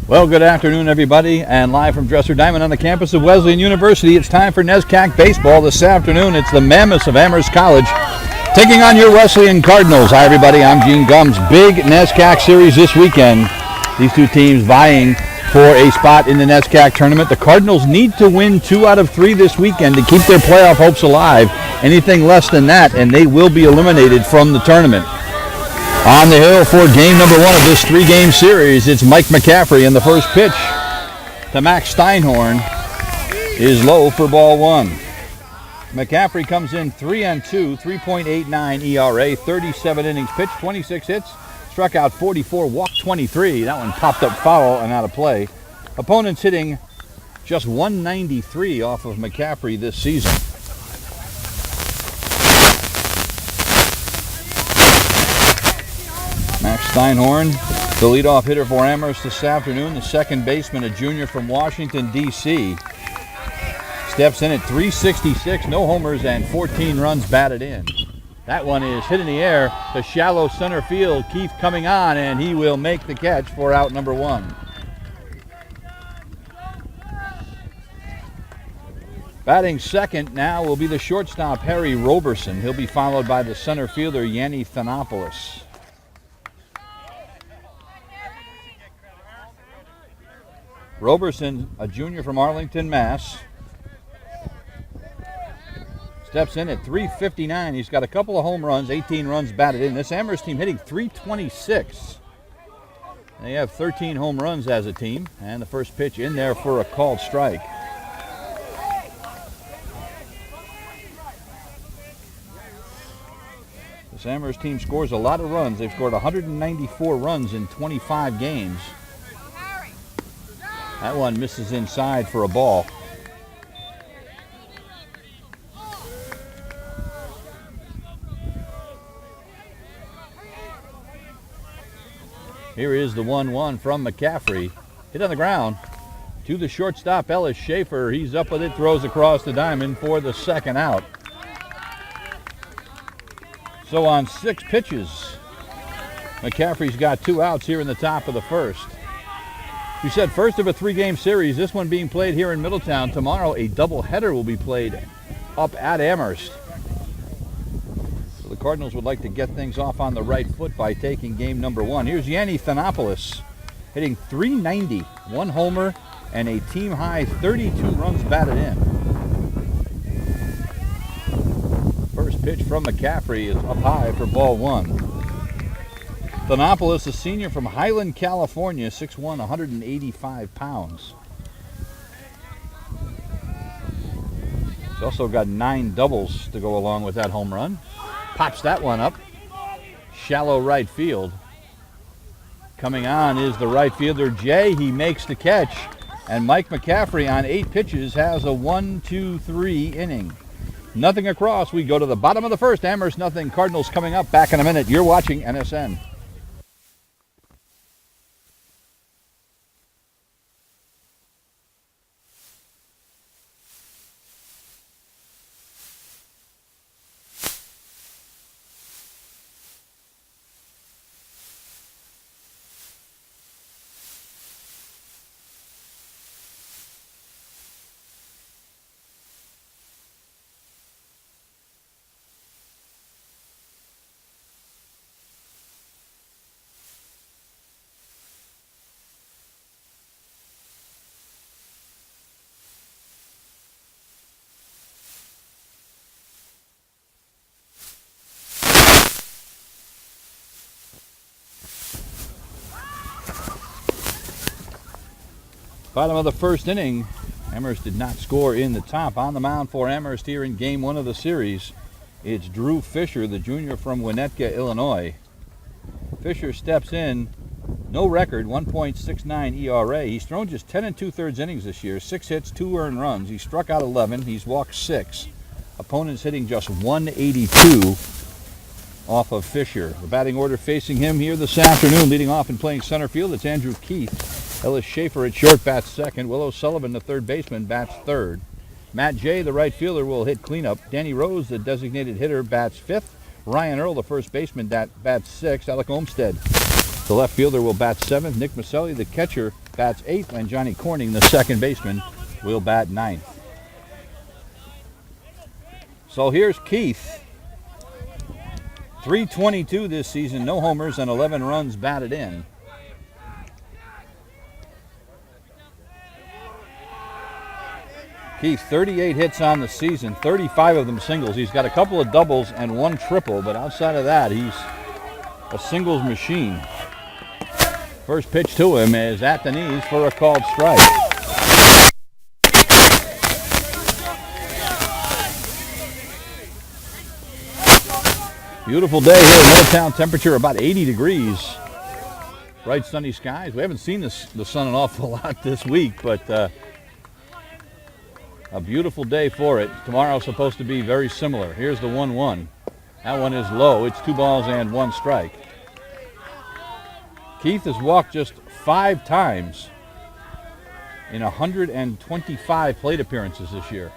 Well, good afternoon, everybody, and live from Dresser Diamond on the campus of Wesleyan University, it's time for NESCAC baseball this afternoon. It's the Mammoths of Amherst College taking on your Wesleyan Cardinals. Hi, everybody, I'm Gene Gums. Big NESCAC series this weekend. These two teams vying for a spot in the NESCAC tournament. The Cardinals need to win 2 out of 3 this weekend to keep their playoff hopes alive. Anything less than that, and they will be eliminated from the tournament. On the hill for game number 1 of this 3-game series, it's Mike McCaffrey, and the first pitch to Max Steinhorn is low for ball 1. McCaffrey comes in 3-2, 3.89 ERA, 37 innings pitched, 26 hits, struck out 44, walked 23. That one popped up foul and out of play. Opponents hitting just 193 off of McCaffrey this season. Max Steinhorn, the leadoff hitter for Amherst this afternoon. The second baseman, a junior from Washington, D.C., steps in at 366, no homers and 14 runs batted in. That one is hit in the air to shallow center field. Keith coming on, and he will make the catch for out number 1. Batting second now will be the shortstop, Harry Roberson. He'll be followed by the center fielder, Yanni Thanopoulos. Roberson, a junior from Arlington, Mass., steps in at 359. He's got a couple of home runs, 18 runs batted in. This Amherst team hitting 326. They have 13 home runs as a team, and the first pitch in there for a called strike. This Amherst team scores a lot of runs. They've scored 194 runs in 25 games. That one misses inside for a ball. Here is the 1-1 from McCaffrey. Hit on the ground to the shortstop, Ellis Schaefer. He's up with it, throws across the diamond for the second out. So on 6 pitches, McCaffrey's got 2 outs here in the top of the first. We said first of a 3-game series, this one being played here in Middletown. Tomorrow a doubleheader will be played up at Amherst. So the Cardinals would like to get things off on the right foot by taking game number 1. Here's Yanni Thanopoulos hitting 390, 1 homer, and a team-high 32 runs batted in. First pitch from McCaffrey is up high for ball 1. Thanopoulos, a senior from Highland, California, 6'1", 185 pounds. He's also got 9 doubles to go along with that home run. Pops that one up. Shallow right field. Coming on is the right fielder, Jay. He makes the catch. And Mike McCaffrey on 8 pitches has a 1-2-3 inning. Nothing across. We go to the bottom of the first. Amherst nothing. Cardinals coming up. Back in a minute. You're watching NSN. Bottom of the first inning, Amherst did not score in the top. On the mound for Amherst here in game 1 of the series, it's Drew Fisher, the junior from Winnetka, Illinois. Fisher steps in, no record, 1.69 ERA. He's thrown just 10 2/3 innings this year, 6 hits, 2 earned runs. He struck out 11, he's walked 6. Opponents hitting just 182 off of Fisher. The batting order facing him here this afternoon, leading off and playing center field, it's Andrew Keith. Ellis Schaefer at short bats second. Will O'Sullivan, the third baseman, bats third. Matt Jay, the right fielder, will hit cleanup. Danny Rose, the designated hitter, bats fifth. Ryan Earl, the first baseman, bats sixth. Alec Olmstead The left fielder will bat 7th. Nick Maselli, the catcher, bats 8th. And Johnny Corning, the second baseman, will bat 9th. So here's Keith. 322 this season, no homers and 11 runs batted in. Keith, 38 hits on the season, 35 of them singles. He's got a couple of doubles and 1 triple, but outside of that, he's a singles machine. First pitch to him is at the knees for a called strike. Beautiful day here in Middletown. Temperature about 80 degrees. Bright sunny skies. We haven't seen the sun an awful lot this week, but a beautiful day for it. Tomorrow's supposed to be very similar. Here's the 1-1. That one is low. It's 2 balls and 1 strike. Keith has walked just 5 times in 125 plate appearances this year.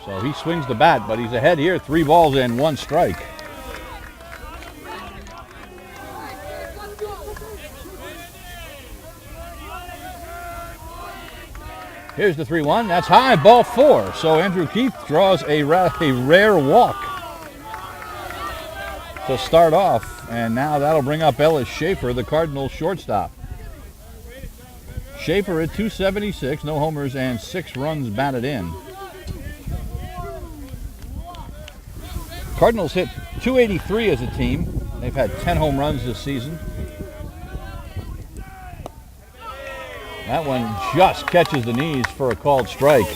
So he swings the bat, but he's ahead here, 3 balls and 1 strike. Here's the 3-1. That's high, ball 4. So Andrew Keith draws a rare walk to start off, and now that'll bring up Ellis Schaefer, the Cardinals shortstop. Schaefer at 276, no homers and 6 runs batted in. Cardinals hit 283 as a team. They've had 10 home runs this season. That one just catches the knees for a called strike.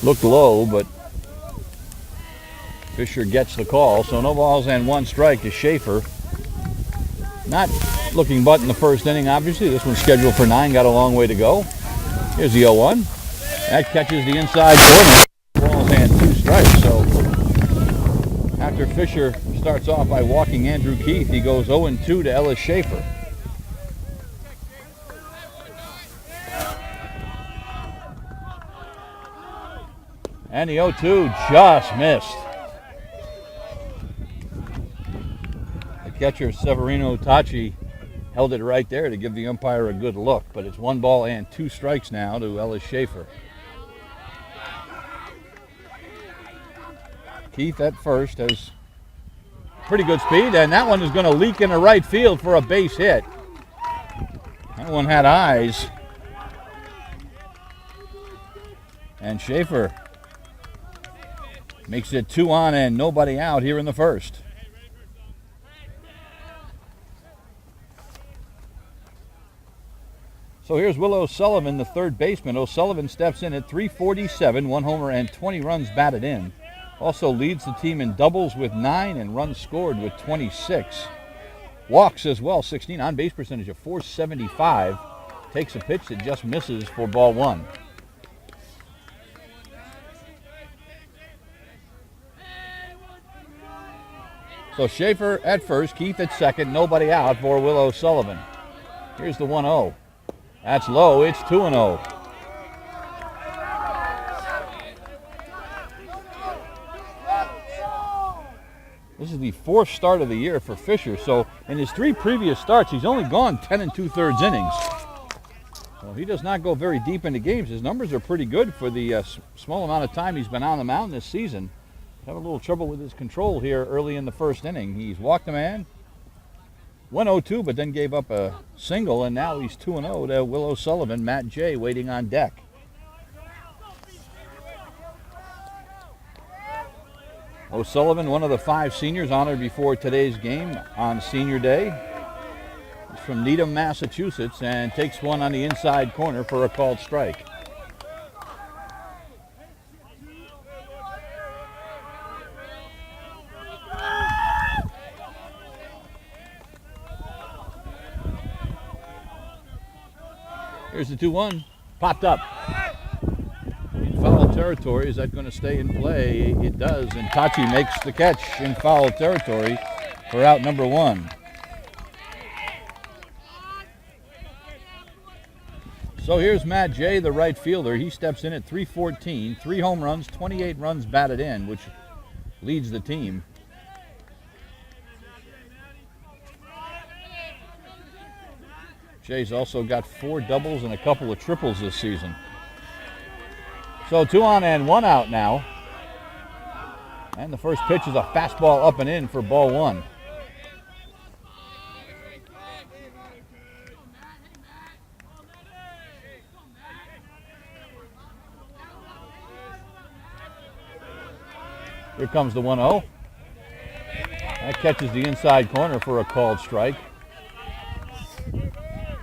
Looked low, but Fisher gets the call. So no balls and 1 strike to Schaefer. Not looking but in the first inning, obviously. This one's scheduled for 9, got a long way to go. Here's the 0-1. That catches the inside corner. Balls and 2 strikes. So after Fisher starts off by walking Andrew Keith, he goes 0-2 to Ellis Schaefer. And the 0-2 just missed. The catcher, Severino Tachi, held it right there to give the umpire a good look, but it's 1 ball and 2 strikes now to Ellis Schaefer. Keith at first has pretty good speed, and that one is going to leak into right field for a base hit. That one had eyes. And Schaefer makes it 2 on and nobody out here in the first. So here's Will O'Sullivan, the third baseman. O'Sullivan steps in at 347, 1 homer and 20 runs batted in. Also leads the team in doubles with 9 and runs scored with 26. Walks as well, 16, on base percentage of .475. Takes a pitch that just misses for ball 1. So Schaefer at first, Keith at second, nobody out for Will O'Sullivan. Here's the 1-0. That's low, it's 2-0. This is the 4th start of the year for Fisher, so in his 3 previous starts, he's only gone 10 2/3 innings. So he does not go very deep into games. His numbers are pretty good for the small amount of time he's been on the mound this season. Have a little trouble with his control here early in the first inning. He's walked a man, went 0-2, but then gave up a single, and now he's 2-0 to Will O'Sullivan. Matt J. waiting on deck. O'Sullivan, one of the 5 seniors honored before today's game on Senior Day. He's from Needham, Massachusetts, and takes one on the inside corner for a called strike. Here's the 2-1, popped up. In foul territory, is that going to stay in play? It does, and Tachi makes the catch in foul territory for out number 1. So here's Matt J., the right fielder. He steps in at 314, 3 home runs, 28 runs batted in, which leads the team. Jay's also got 4 doubles and a couple of triples this season. So 2 on and 1 out now. And the first pitch is a fastball up and in for ball 1. Here comes the 1-0. That catches the inside corner for a called strike.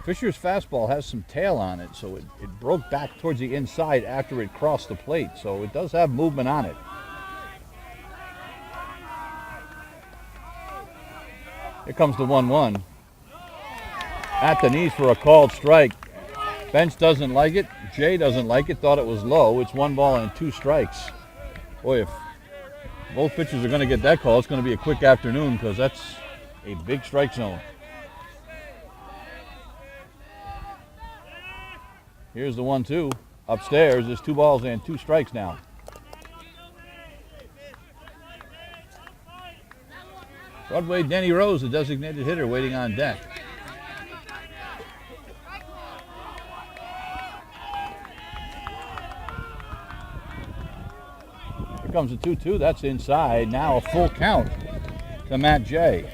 Fisher's fastball has some tail on it, so it broke back towards the inside after it crossed the plate, so it does have movement on it. Here comes the 1-1. At the knees for a called strike. Bench doesn't like it. Jay doesn't like it, thought it was low. It's 1 ball and 2 strikes. Boy, if both pitchers are going to get that call, it's going to be a quick afternoon because that's a big strike zone. Here's the 1-2. Upstairs, there's 2 balls and 2 strikes now. Broadway Danny Rose, the designated hitter, waiting on deck. Here comes the 2-2. That's inside. Now a full count to Matt Jay.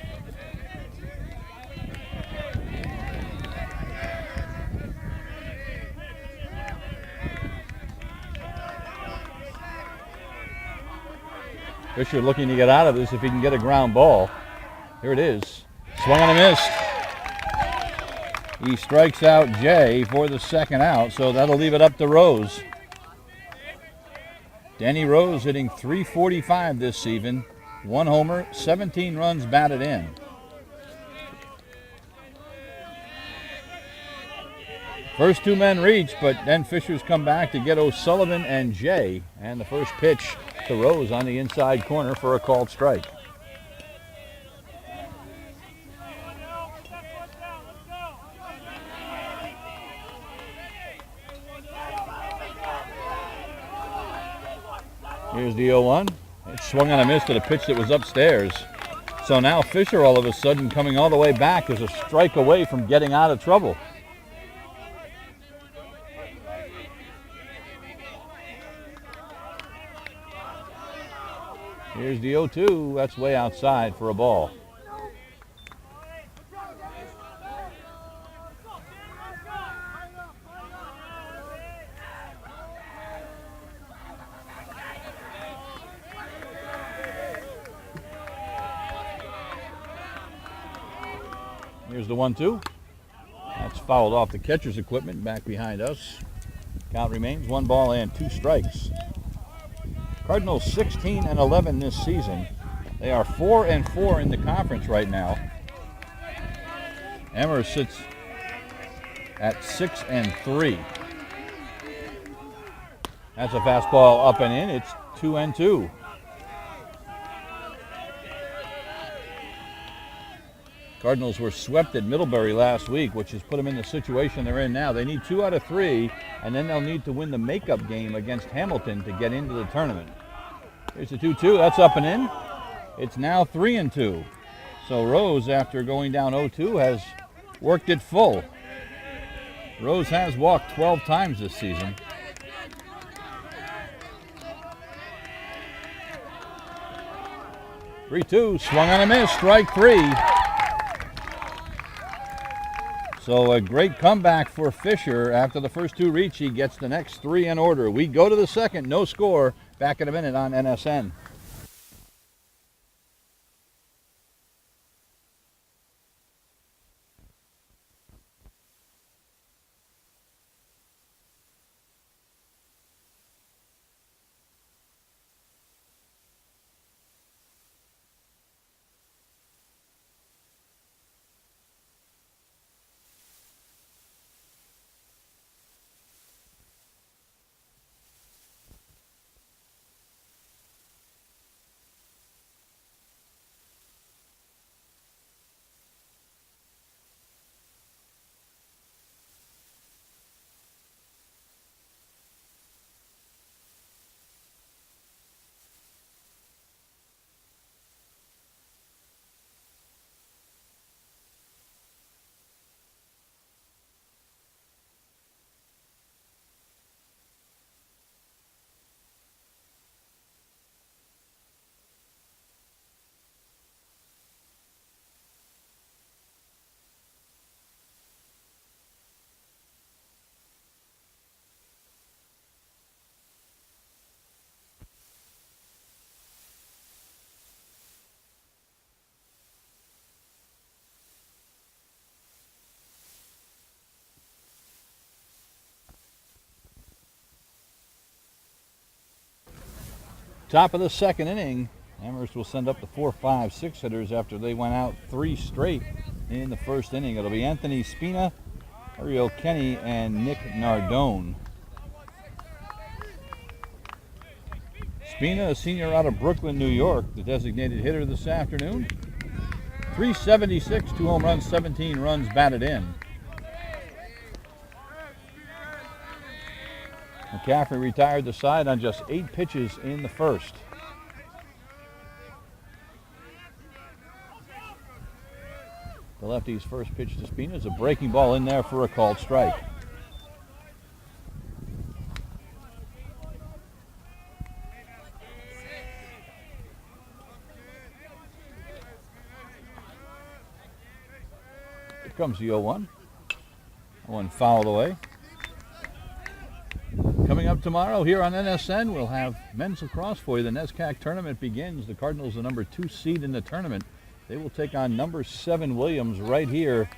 Fisher looking to get out of this if he can get a ground ball. Here it is. Swung on a miss. He strikes out Jay for the second out, so that'll leave it up to Rose. Danny Rose hitting .345 this season. 1 homer, 17 runs batted in. First 2 men reach, but then Fisher's come back to get O'Sullivan and Jay. And the first pitch to Rose on the inside corner for a called strike. Here's the 0-1. It swung on a miss to the pitch that was upstairs. So now Fisher all of a sudden coming all the way back is a strike away from getting out of trouble. Here's the 0-2. That's way outside for a ball. Here's the 1-2. That's fouled off the catcher's equipment back behind us. Count remains 1 ball and 2 strikes. Cardinals 16-11 this season. They are 4-4 in the conference right now. Amherst sits at 6-3. That's a fastball up and in. It's 2-2. Cardinals were swept at Middlebury last week, which has put them in the situation they're in now. They need 2 out of 3, and then they'll need to win the makeup game against Hamilton to get into the tournament. Here's the 2-2. That's up and in. It's now 3-2. So Rose, after going down 0-2, has worked it full. Rose has walked 12 times this season. Three-two, swung on a miss, strike 3. So a great comeback for Fisher. After the first 2 reach, he gets the next 3 in order. We go to the second, no score. Back in a minute on NSN. Top of the second inning, Amherst will send up the 4, 5, 6 hitters after they went out 3 straight in the first inning. It'll be Anthony Spina, Ariel Kenny, and Nick Nardone. Spina, a senior out of Brooklyn, New York, the designated hitter this afternoon. 376, 2 home runs, 17 runs batted in. McCaffrey retired the side on just 8 pitches in the first. The lefty's first pitch to Spina is a breaking ball in there for a called strike. Here comes the 0-1. One fouled away. Coming up tomorrow here on NSN, we'll have men's lacrosse for you. The NESCAC tournament begins. The Cardinals, the number 2 seed in the tournament. They will take on number 7 Williams right here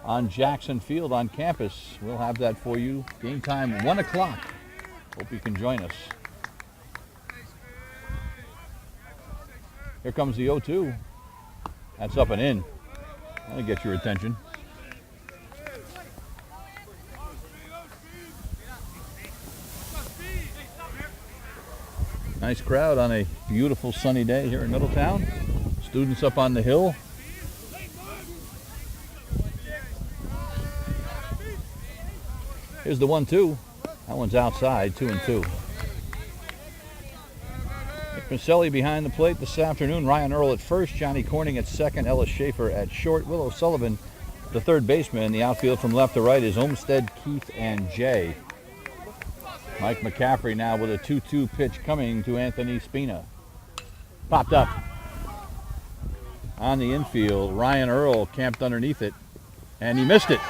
on Jackson Field on campus. We'll have that for you. Game time 1 o'clock. Hope you can join us. Here comes the 0-2. That's up and in. That'll get your attention. Nice crowd on a beautiful sunny day here in Middletown. Students up on the hill. Here's the 1-2. That one's outside, 2-2. Nick Maselli behind the plate this afternoon. Ryan Earl at first, Johnny Corning at second, Ellis Schaefer at short, Will O'Sullivan, the third baseman. The outfield from left to right is Olmstead, Keith, and Jay. Mike McCaffrey now with a 2-2 pitch coming to Anthony Spina. Popped up on the infield. Ryan Earl camped underneath it, and he missed it.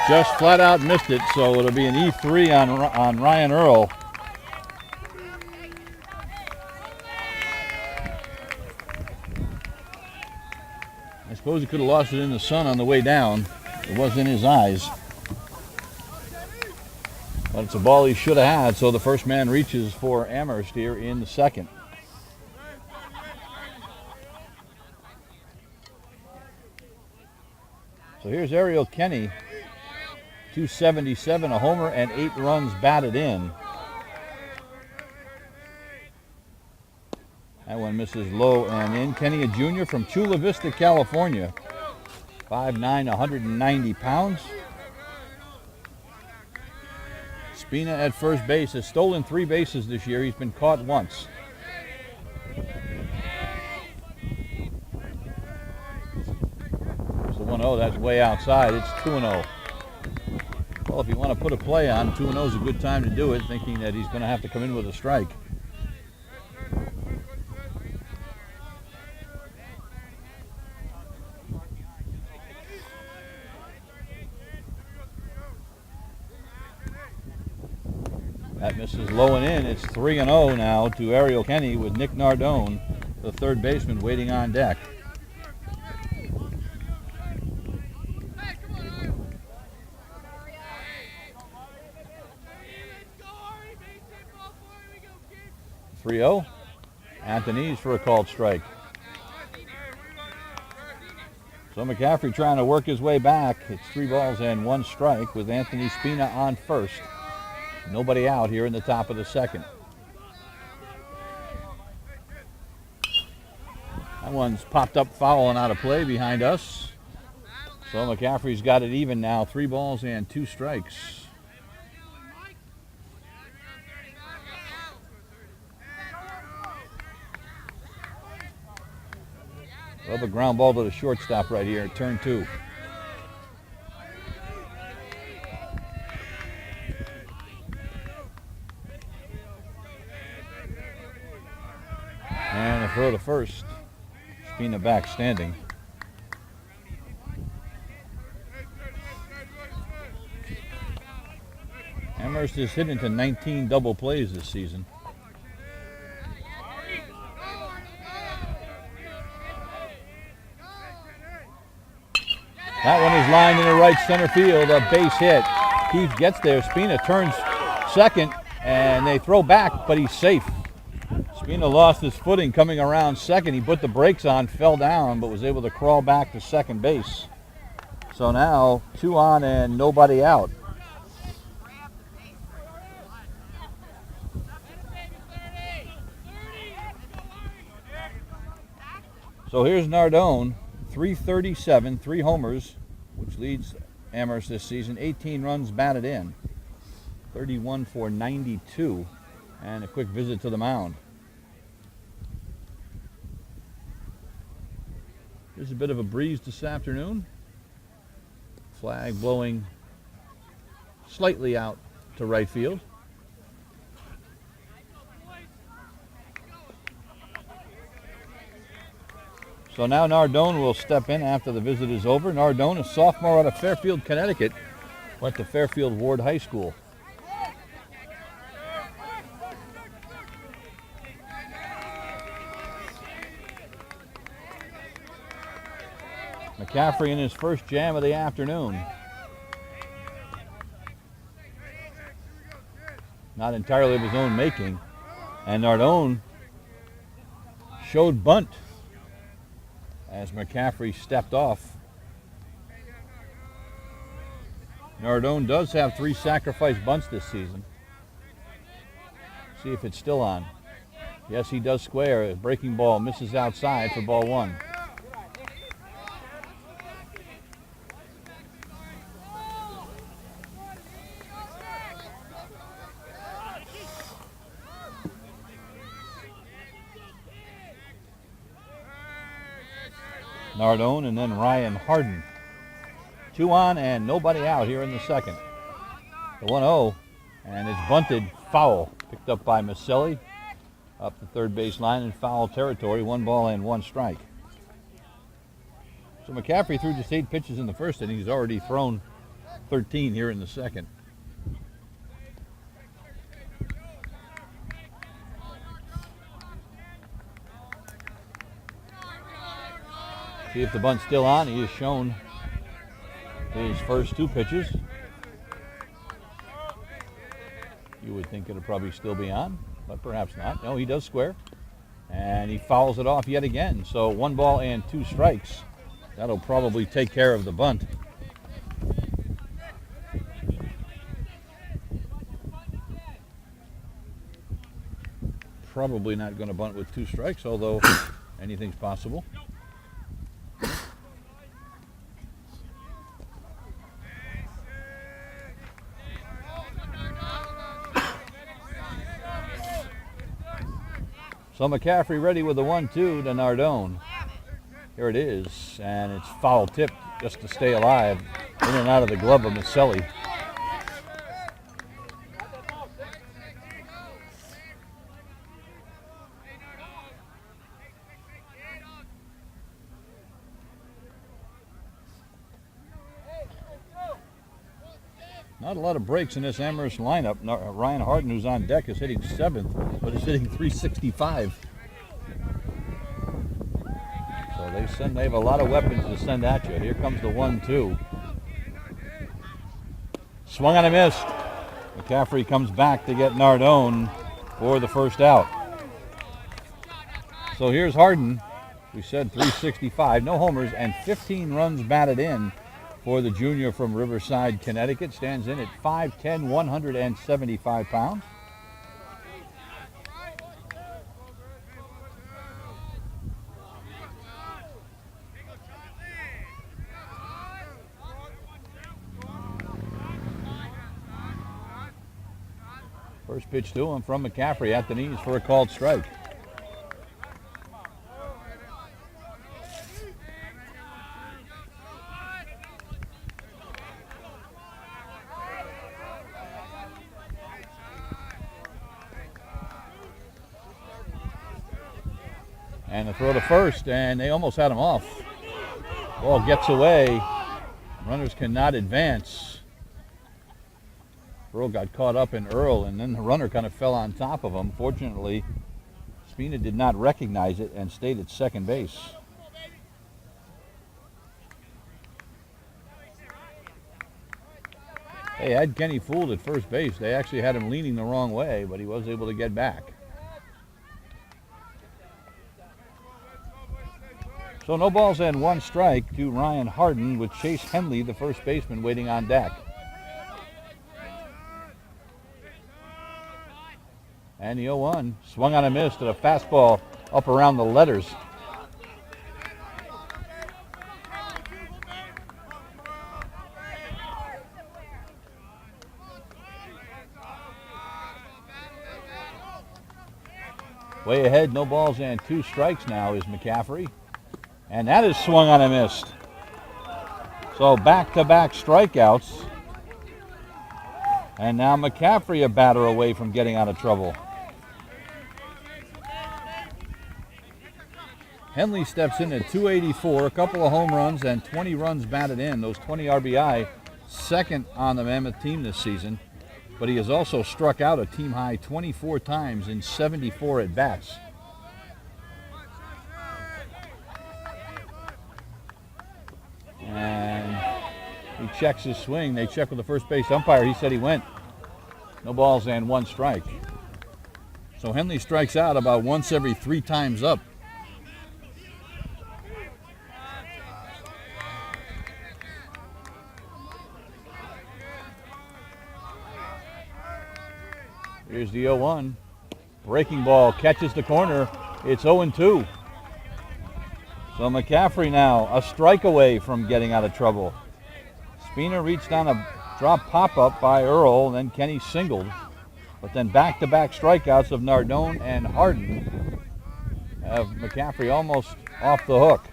Just flat out missed it, so it'll be an E3 on Ryan Earl. I suppose he could have lost it in the sun on the way down. It was in his eyes. But it's a ball he should have had, so the first man reaches for Amherst here in the second. So here's Ariel Kenny, 277, a homer, and 8 runs batted in. That one misses low and in. Kenny, a junior from Chula Vista, California, 5'9", 190 pounds. Spina at first base has stolen 3 bases this year. He's been caught once. There's the 1-0. That's way outside. It's 2-0. Well, if you want to put a play on, 2-0 is a good time to do it, thinking that he's going to have to come in with a strike. That misses low and in. It's 3-0 now to Ariel Kenny with Nick Nardone, the third baseman, waiting on deck. Anthony's for a called strike. So McCaffrey trying to work his way back. It's 3 balls and 1 strike with Anthony Spina on first. Nobody out here in the top of the second. That one's popped up foul and out of play behind us. So McCaffrey's got it even now. 3 balls and 2 strikes. Well, a ground ball to the shortstop right here at turn 2. And a throw to first. Spina back standing. Amherst is hit into 19 double plays this season. That one is lined into right center field, a base hit. Keith gets there, Spina turns second, And they throw back, but he's safe. Spina lost his footing coming around second. He put the brakes on, fell down, but was able to crawl back to second base. So now 2 on and nobody out. So here's Nardone, 337, 3 homers, which leads Amherst this season. 18 runs batted in, 31 for 92, and a quick visit to the mound. There's a bit of a breeze this afternoon. Flag blowing slightly out to right field. So now Nardone will step in after the visit is over. Nardone, a sophomore out of Fairfield, Connecticut, went to Fairfield Ward High School. McCaffrey in his first jam of the afternoon. Not entirely of his own making. And Nardone showed bunt as McCaffrey stepped off. Nardone does have 3 sacrifice bunts this season. See if it's still on. Yes, he does square. A breaking ball misses outside for ball 1. Nardone and then Ryan Harden. 2 on and nobody out here in the second. The 1-0, and it's bunted foul. Picked up by Maselli up the third base line in foul territory. 1 ball and 1 strike. So McCaffrey threw just 8 pitches in the first inning. He's already thrown 13 here in the second. See if the bunt's still on. He has shown his first 2 pitches. You would think it'll probably still be on, but perhaps not. No, he does square. And he fouls it off yet again. So 1 ball and 2 strikes. That'll probably take care of the bunt. Probably not going to bunt with 2 strikes, although anything's possible. So McCaffrey ready with the 1-2 to Nardone. Here it is, and it's foul tip just to stay alive. In and out of the glove of Maselli. Not a lot of breaks in this Amherst lineup. Ryan Harden, who's on deck, is hitting 7th, but is hitting 365. So they have a lot of weapons to send at you. Here comes the 1-2. Swung on a miss. McCaffrey comes back to get Nardone for the first out. So here's Harden. We said 365, no homers, and 15 runs batted in for the junior from Riverside, Connecticut. Stands in at 5'10", 175 pounds. First pitch to him from McCaffrey at the knees for a called strike. And a throw to first, and they almost had him off. Ball gets away. Runners cannot advance. Earl got caught up in Earl, and then the runner kind of fell on top of him. Fortunately, Spina did not recognize it and stayed at second base. They had Kenny fooled at first base. They actually had him leaning the wrong way, but he was able to get back. So no balls and one strike to Ryan Harden with Chase Henley, the first baseman, waiting on deck. And the 0-1 swung on a miss to the fastball up around the letters. Way ahead, no balls and two strikes now is McCaffrey. And that is swung on and missed. So back-to-back strikeouts. And now McCaffrey a batter away from getting out of trouble. Henley steps in at 284, a couple of home runs and 20 runs batted in. Those 20 RBI, second on the Mammoth team this season. But he has also struck out a team-high 24 times in 74 at-bats. And he checks his swing. They check with the first base umpire. He said he went. No balls and one strike. So Henley strikes out about once every 3 times up. Here's the 0-1. Breaking ball catches the corner. It's 0-2. So McCaffrey now a strike away from getting out of trouble. Spina reached on a drop pop-up by Earl, then Kenny singled. But then back-to-back strikeouts of Nardone and Harden have McCaffrey almost off the hook.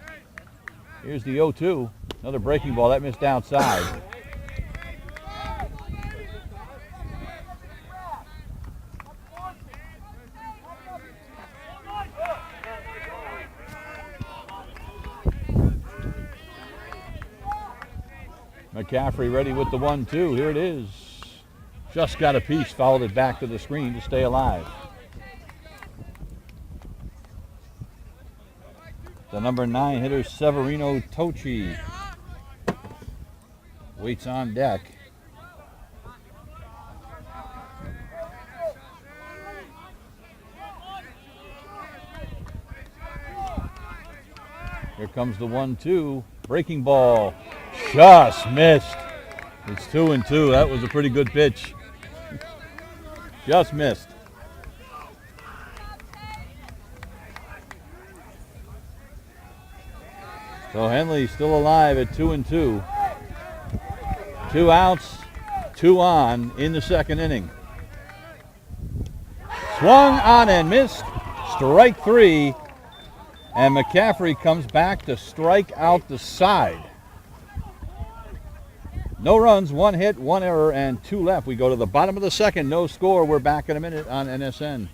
Here's the 0-2. Another breaking ball that missed outside. McCaffrey ready with the 1-2. Here it is. Just got a piece, fouled it back to the screen to stay alive. The number 9 hitter, Severino Tochi, waits on deck. Here comes the 1-2. Breaking ball. Just missed. It's 2-2. That was a pretty good pitch. Just missed. So Henley still alive at 2-2. 2 outs, 2 on in the second inning. Swung on and missed. Strike 3. And McCaffrey comes back to strike out the side. No runs, 1 hit, 1 error, and 2 left. We go to the bottom of the second. No score. We're back in a minute on NSN.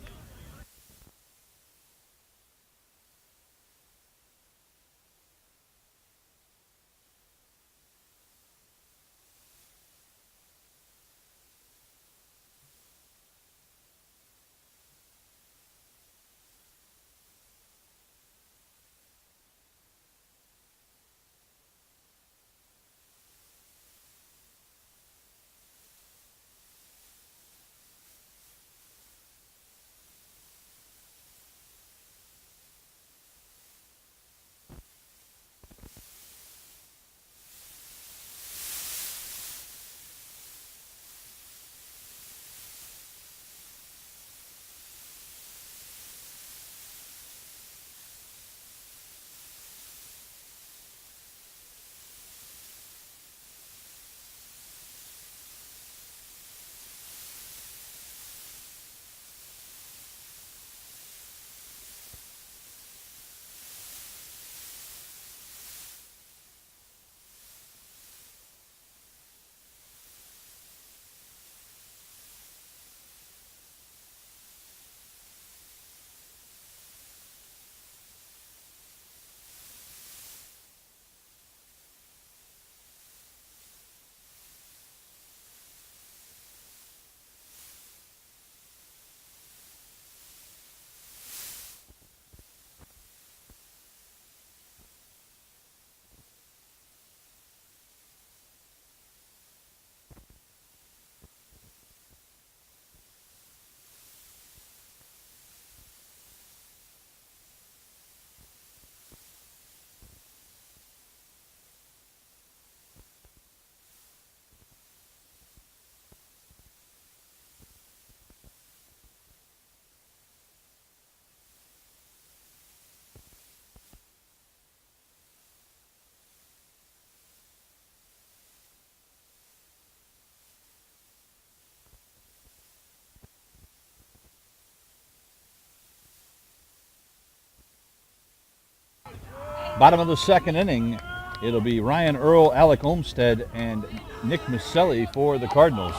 Bottom of the second inning, it'll be Ryan Earl, Alec Olmsted, and Nick Maselli for the Cardinals.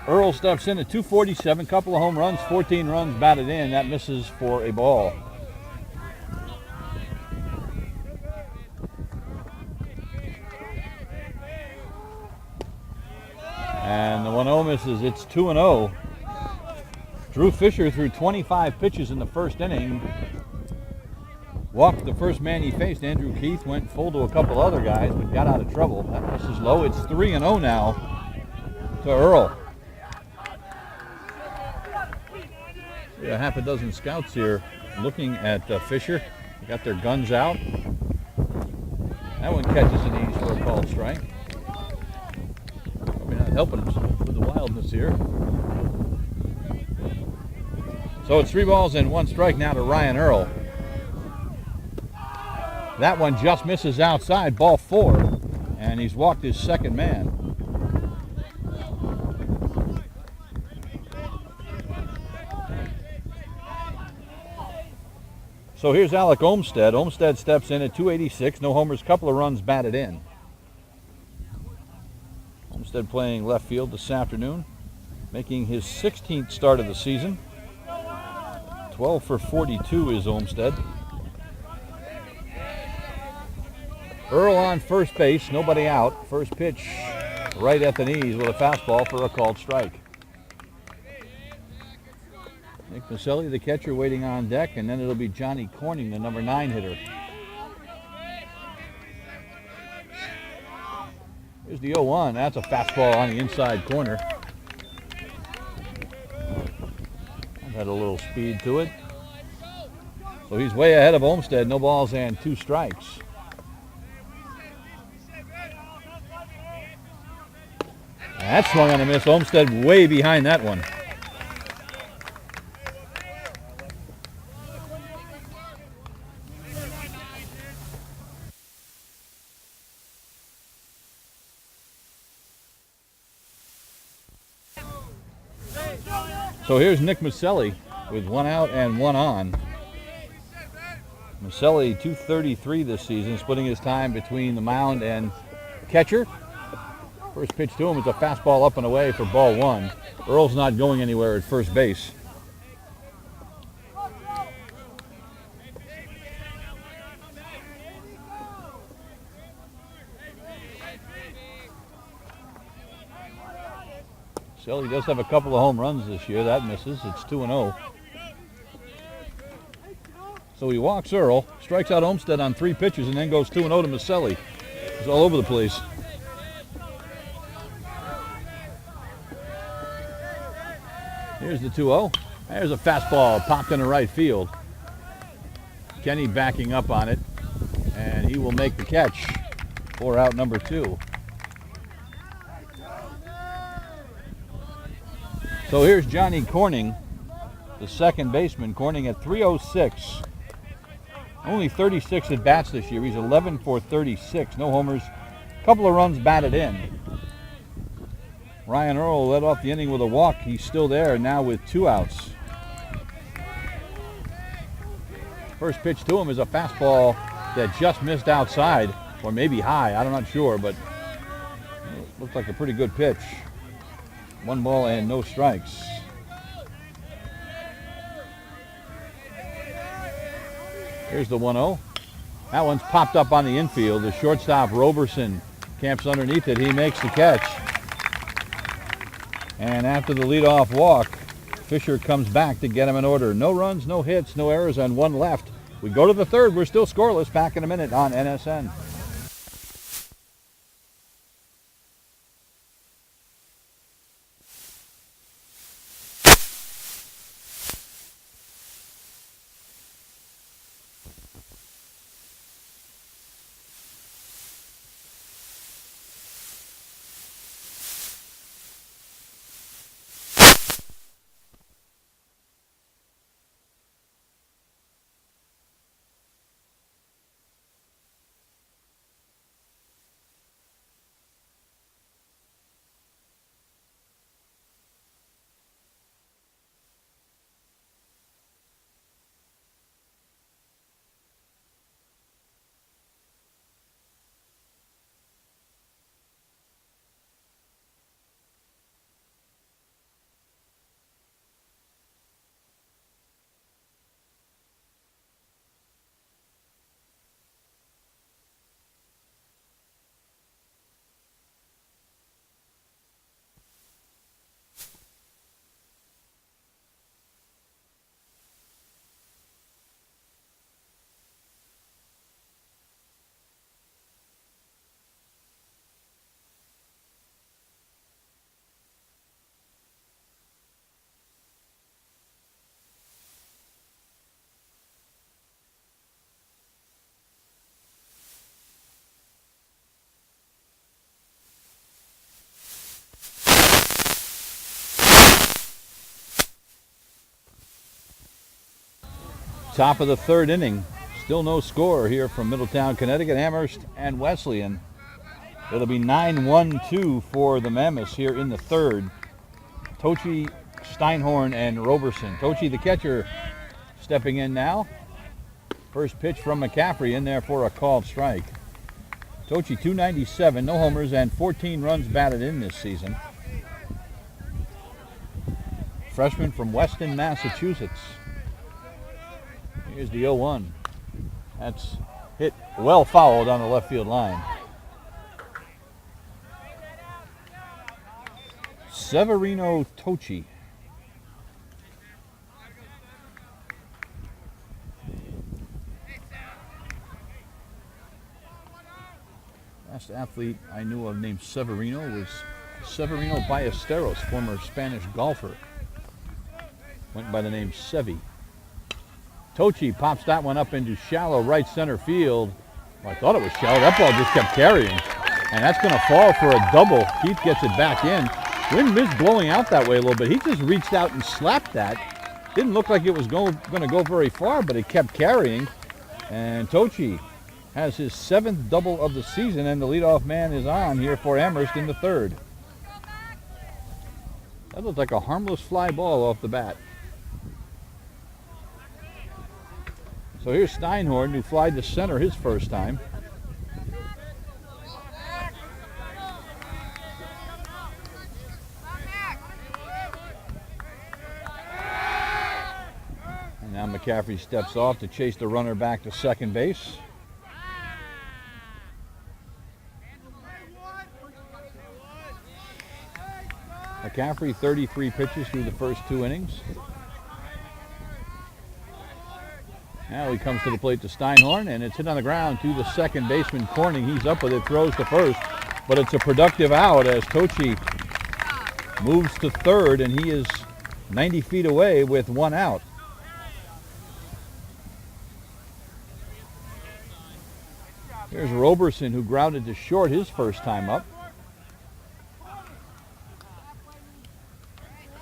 Earl steps in at 247, couple of home runs, 14 runs batted in. That misses for a ball. And the 1-0 misses. It's 2-0. Drew Fisher threw 25 pitches in the first inning. Walked the first man he faced, Andrew Keith, went full to a couple other guys, but got out of trouble. That misses low. It's 3-0 now to Earl. A half a dozen scouts here looking at Fisher. They got their guns out. That one catches an ease for a called strike. Probably not helping him with the wildness here. So it's 3 balls and 1 strike now to Ryan Earl. That one just misses outside, ball 4, and he's walked his second man. So here's Alec Olmsted. Olmsted steps in at 286, no homers, couple of runs batted in. Olmsted playing left field this afternoon, making his 16th start of the season. 12 for 42 is Olmsted. Earl on first base, nobody out. First pitch right at the knees with a fastball for a called strike. Nick Maselli, the catcher, waiting on deck, and then it'll be Johnny Corning, the number 9 hitter. Here's the 0-1. That's a fastball on the inside corner. That had a little speed to it. So he's way ahead of Olmsted. No balls and 2 strikes. That swung on a miss. Olmsted way behind that one. So here's Nick Maselli with 1 out and 1 on. Maselli 233 this season, splitting his time between the mound and catcher. First pitch to him is a fastball up and away for ball 1. Earl's not going anywhere at first base. Maselli does have a couple of home runs this year. That misses. It's 2-0. So he walks Earl, strikes out Olmsted on 3 pitches, and then goes 2-0 to Maselli. He's all over the place. Here's the 2-0. There's a fastball popped into right field. Kenny backing up on it, and he will make the catch for out number 2. So here's Johnny Corning, the second baseman. Corning at 306. Only 36 at bats this year. He's 11 for 36. No homers. Couple of runs batted in. Ryan Earl led off the inning with a walk. He's still there now with 2 outs. First pitch to him is a fastball that just missed outside, or maybe high. I'm not sure, but it looked like a pretty good pitch. 1 ball and no strikes. Here's the 1-0. That one's popped up on the infield. The shortstop, Roberson, camps underneath it. He makes the catch. And after the leadoff walk, Fisher comes back to get him in order. No runs, no hits, no errors, and 1 left. We go to the 3rd. We're still scoreless. Back in a minute on NSN. Top of the third inning. Still no score here from Middletown, Connecticut, Amherst, and Wesleyan. It'll be 9-1-2 for the Mammoths here in the third. Tochi, Steinhorn, and Roberson. Tochi, the catcher, stepping in now. First pitch from McCaffrey in there for a called strike. Tochi, 297, no homers, and 14 runs batted in this season. Freshman from Weston, Massachusetts. Here's the 0-1. That's hit well fouled on the left field line. Severino Tochi. Last athlete I knew of named Severino was Severino Ballesteros, former Spanish golfer. Went by the name Sevi. Tochi pops that one up into shallow right center field. Well, I thought it was shallow. That ball just kept carrying. And that's going to fall for a double. Keith gets it back in. Wind is blowing out that way a little bit. He just reached out and slapped that. Didn't look like it was going to go very far, but it kept carrying. And Tochi has his 7th double of the season, and the leadoff man is on here for Amherst in the third. That looked like a harmless fly ball off the bat. So here's Steinhorn, who flied to center his first time. And now McCaffrey steps off to chase the runner back to second base. McCaffrey, 33 pitches through the first 2 innings. Now he comes to the plate to Steinhorn, and it's hit on the ground to the second baseman, Corning. He's up with it, throws to first, but it's a productive out as Tochi moves to third, and he is 90 feet away with 1 out. Here's Roberson, who grounded to short his first time up.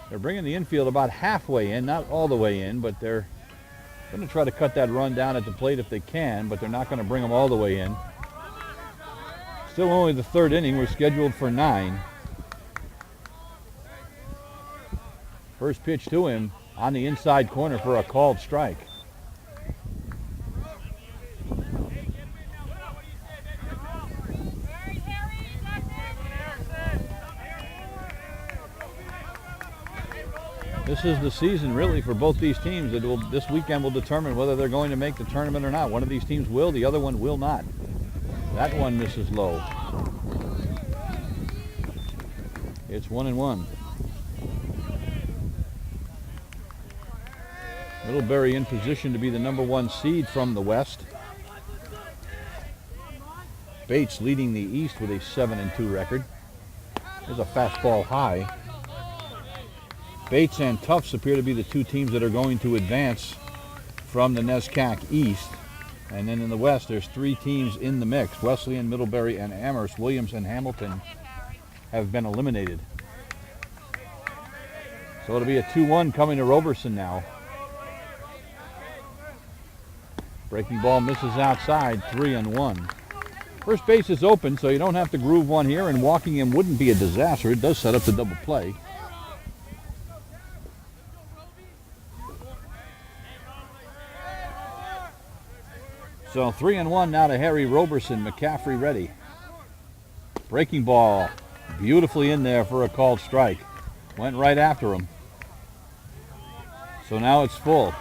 They're bringing the infield about halfway in, not all the way in, but they're going to try to cut that run down at the plate if they can, but they're not going to bring them all the way in. Still only the third inning. We're scheduled for 9. First pitch to him on the inside corner for a called strike. This is the season, really, for both these teams. This weekend will determine whether they're going to make the tournament or not. One of these teams will, the other one will not. That one misses low. It's 1-1. Middlebury in position to be the number 1 seed from the West. Bates leading the East with a 7-2 record. There's a fastball high. Bates and Tufts appear to be the 2 teams that are going to advance from the NESCAC East. And then in the West, there's 3 teams in the mix. Wesleyan, Middlebury, and Amherst. Williams and Hamilton have been eliminated. So it'll be a 2-1 coming to Roberson now. Breaking ball misses outside, 3-1. First base is open, so you don't have to groove one here, and walking him wouldn't be a disaster. It does set up the double play. So 3-1 now to Harry Roberson. McCaffrey ready. Breaking ball beautifully in there for a called strike. Went right after him. So now it's full.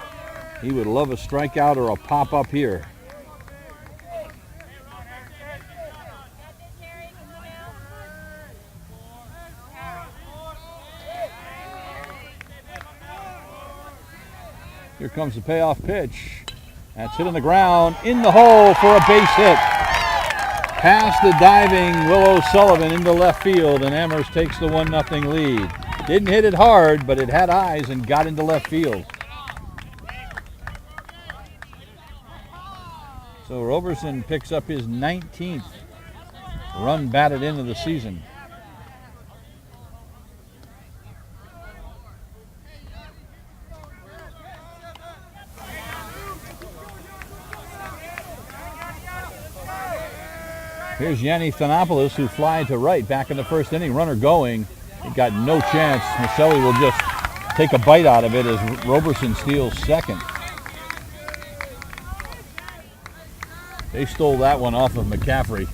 He would love a strikeout or a pop-up here. Here comes the payoff pitch. That's hit on the ground, in the hole for a base hit. Past the diving Will O'Sullivan into left field, and Amherst takes the 1-0 lead. Didn't hit it hard, but it had eyes and got into left field. So Roberson picks up his 19th run batted into the season. Here's Yanni Thanopoulos, who fly to right back in the first inning. Runner going. He got no chance. Maselli will just take a bite out of it as Roberson steals second. They stole that one off of McCaffrey.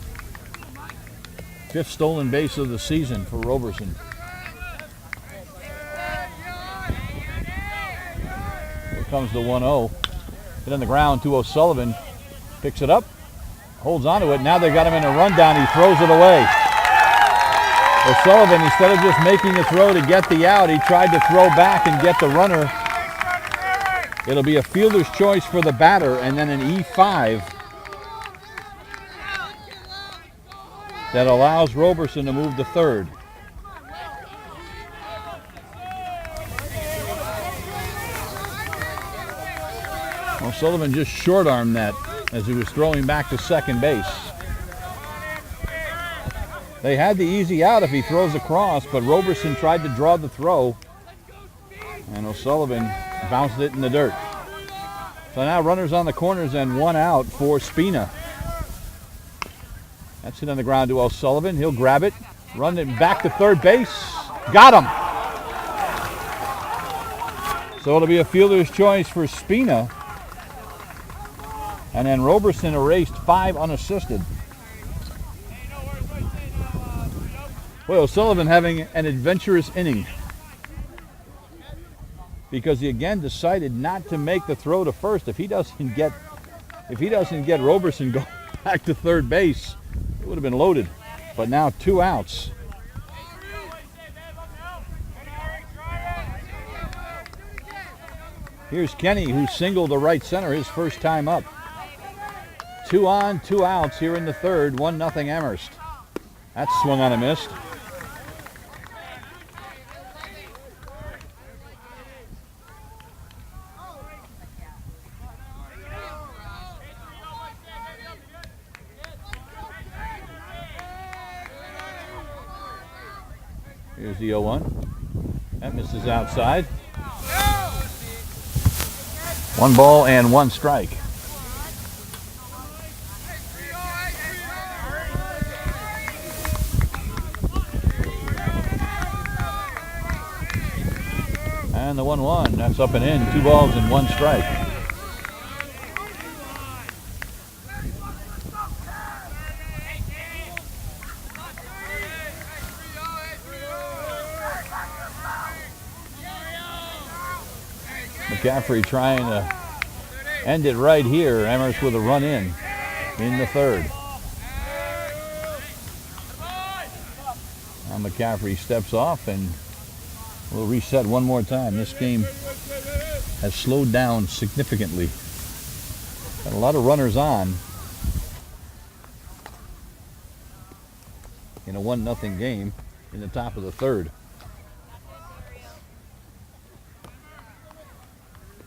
5th stolen base of the season for Roberson. Here comes the 1-0. Hit on the ground to O'Sullivan. Picks it up. Holds on to it. Now they got him in a rundown. He throws it away. O'Sullivan, instead of just making the throw to get the out, he tried to throw back and get the runner. It'll be a fielder's choice for the batter and then an E5 that allows Roberson to move to third. O'Sullivan just short-armed that as he was throwing back to second base. They had the easy out if he throws across, but Roberson tried to draw the throw, and O'Sullivan bounced it in the dirt. So now runners on the corners and 1 out for Spina. That's it on the ground to O'Sullivan. He'll grab it, run it back to third base. Got him! So it'll be a fielder's choice for Spina. And then Roberson erased 5 unassisted. Boy, O'Sullivan having an adventurous inning, because he again decided not to make the throw to first. If he doesn't get Roberson going back to third base, it would have been loaded. But now 2 outs. Here's Kenny, who singled to right center his first time up. 2 on, 2 outs here in the third. 1-0 Amherst. That's swung on a miss. Here's the 0-1. That misses outside. 1 ball and 1 strike. And the 1-1, that's up and in. 2 balls and 1 strike. McCaffrey trying to end it right here. Amherst with a run in the third. Now McCaffrey steps off and we'll reset one more time. This game has slowed down significantly. Got a lot of runners on in a 1-0 game in the top of the third.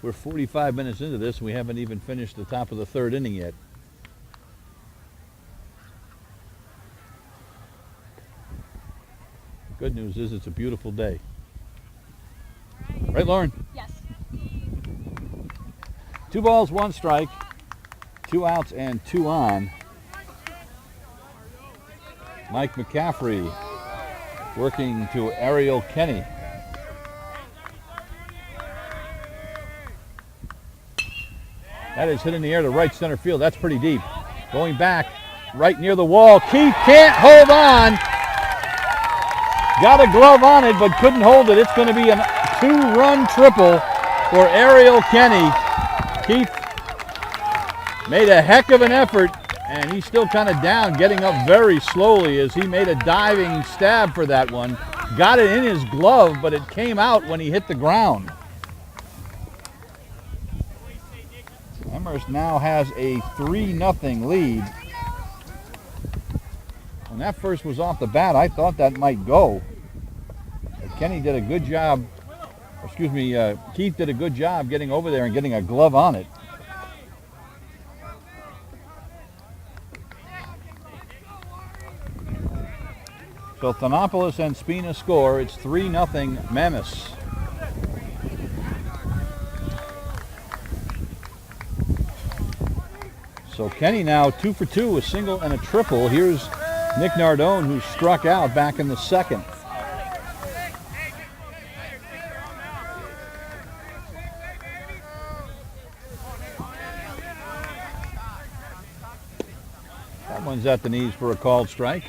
We're 45 minutes into this and we haven't even finished the top of the third inning yet. Good news is it's a beautiful day. Right, Lauren? Yes. 2 balls, 1 strike, 2 outs and 2 on. Mike McCaffrey working to Ariel Kenny. That is hit in the air to right center field. That's pretty deep. Going back right near the wall. Keith can't hold on. Got a glove on it, but couldn't hold it. It's going to be a 2-run triple for Ariel Kenny. Keith made a heck of an effort, and he's still kind of down, getting up very slowly as he made a diving stab for that one. Got it in his glove, but it came out when he hit the ground. Amherst now has a 3-0 lead. When that first was off the bat, I thought that might go. But Kenny did a good job, Keith did a good job getting over there and getting a glove on it. So Thanopoulos and Spina score. It's 3-0 Mammoths. So Kenny now 2 for 2, a single and a triple. Here's Nick Nardone, who struck out back in the second. That one's at the knees for a called strike.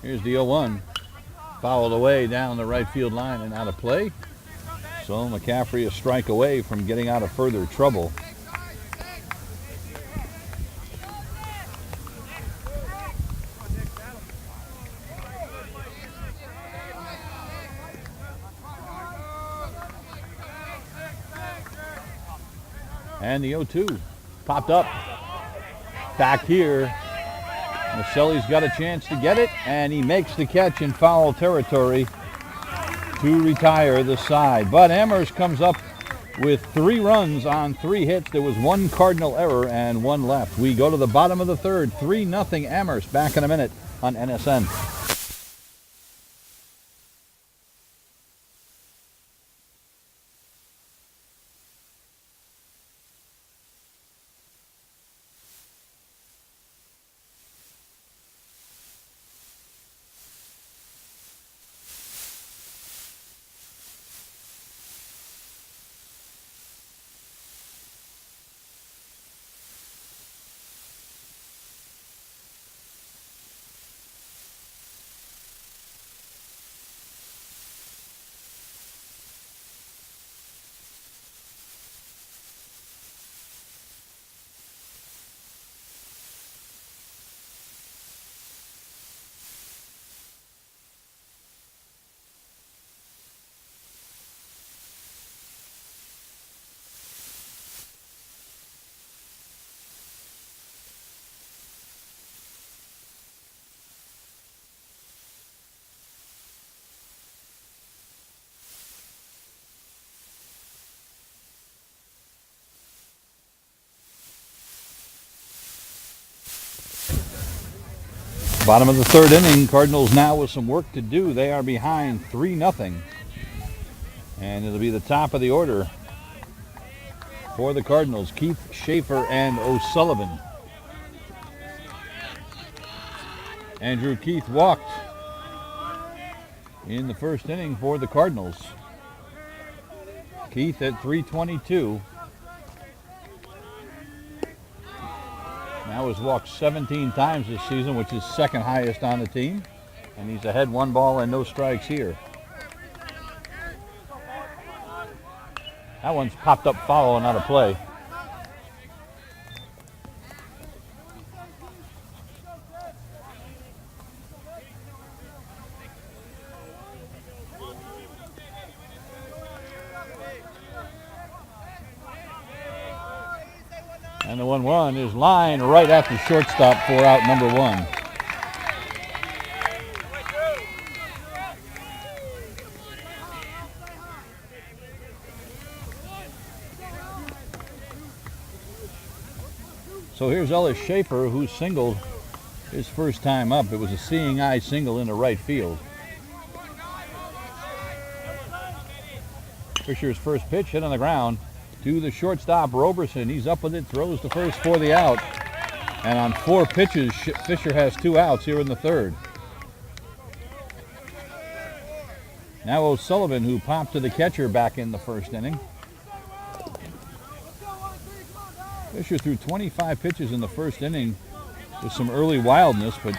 Here's the 0-1. Fouled away down the right field line and out of play. So McCaffrey a strike away from getting out of further trouble. And the 0-2 popped up. Back here. Maselli's got a chance to get it, and he makes the catch in foul territory to retire the side. But Amherst comes up with 3 runs on 3 hits. There was 1 Cardinal error and 1 left. We go to the bottom of the third, 3-0 Amherst. Back in a minute on NSN. Bottom of the third inning, Cardinals now with some work to do. They are behind 3-0. And it'll be the top of the order for the Cardinals. Keith, Schaefer, and O'Sullivan. Andrew Keith walked in the first inning for the Cardinals. Keith at .322. Now has walked 17 times this season, which is second highest on the team. And he's ahead 1 ball and no strikes here. That one's popped up foul and out of play. And the 1-1 is lined right at the shortstop for out number 1. So here's Ellis Schaefer, who singled his first time up. It was a seeing eye single into right field. Fisher's first pitch hit on the ground to the shortstop, Roberson. He's up with it, throws the first for the out. And on 4 pitches, Fisher has 2 outs here in the third. Now O'Sullivan, who popped to the catcher back in the first inning. Fisher threw 25 pitches in the first inning with some early wildness, but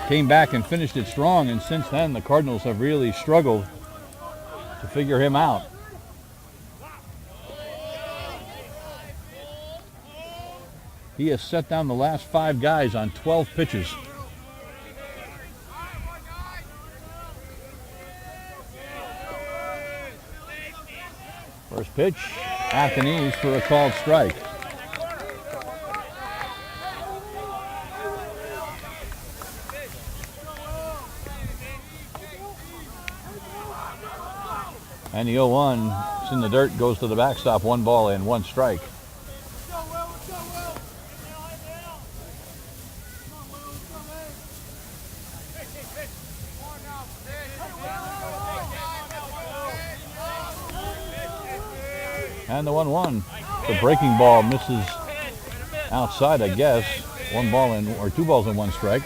came back and finished it strong. And since then, the Cardinals have really struggled to figure him out. He has set down the last 5 guys on 12 pitches. First pitch at the knees for a called strike. And the 0-1 is in the dirt, goes to the backstop, 1 ball and 1 strike. And the 1-1. The breaking ball misses outside, I guess. 1 ball in, or 2 balls and 1 strike.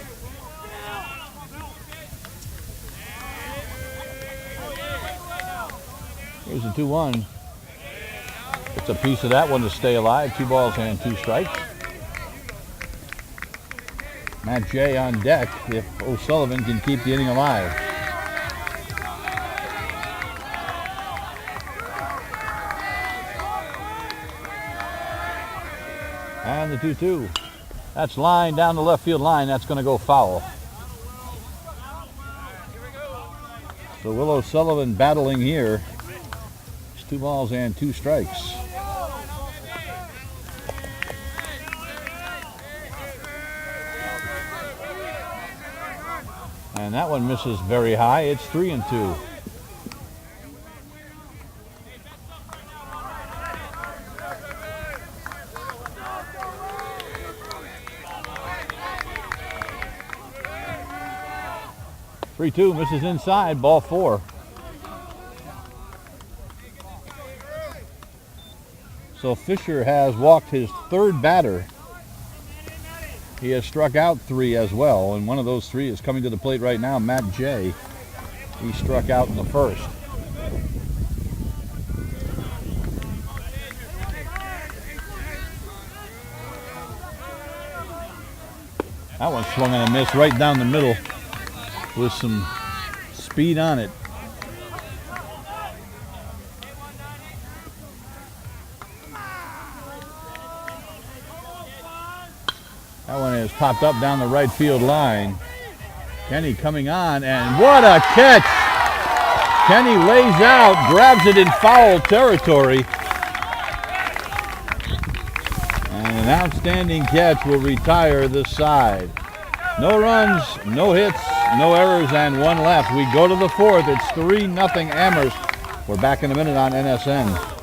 Here's the 2-1. It's a piece of that one to stay alive. 2 balls and 2 strikes. Matt J on deck if O'Sullivan can keep the inning alive. And the 2-2. That's line down the left field line. That's going to go foul. So Will O'Sullivan battling here. It's 2 balls and 2 strikes. And that one misses very high. It's 3-2. Misses inside, ball 4. So Fisher has walked his 3rd batter. He has struck out 3 as well, and one of those 3 is coming to the plate right now, Matt J. He struck out in the 1st. That one swung and a miss right down the middle with some speed on it. That one has popped up down the right field line. Kenny coming on, and what a catch! Kenny lays out, grabs it in foul territory. And an outstanding catch will retire this side. No runs, no hits, no errors, and 1 left. We go to the 4th. It's 3-0 Amherst. We're back in a minute on NSN.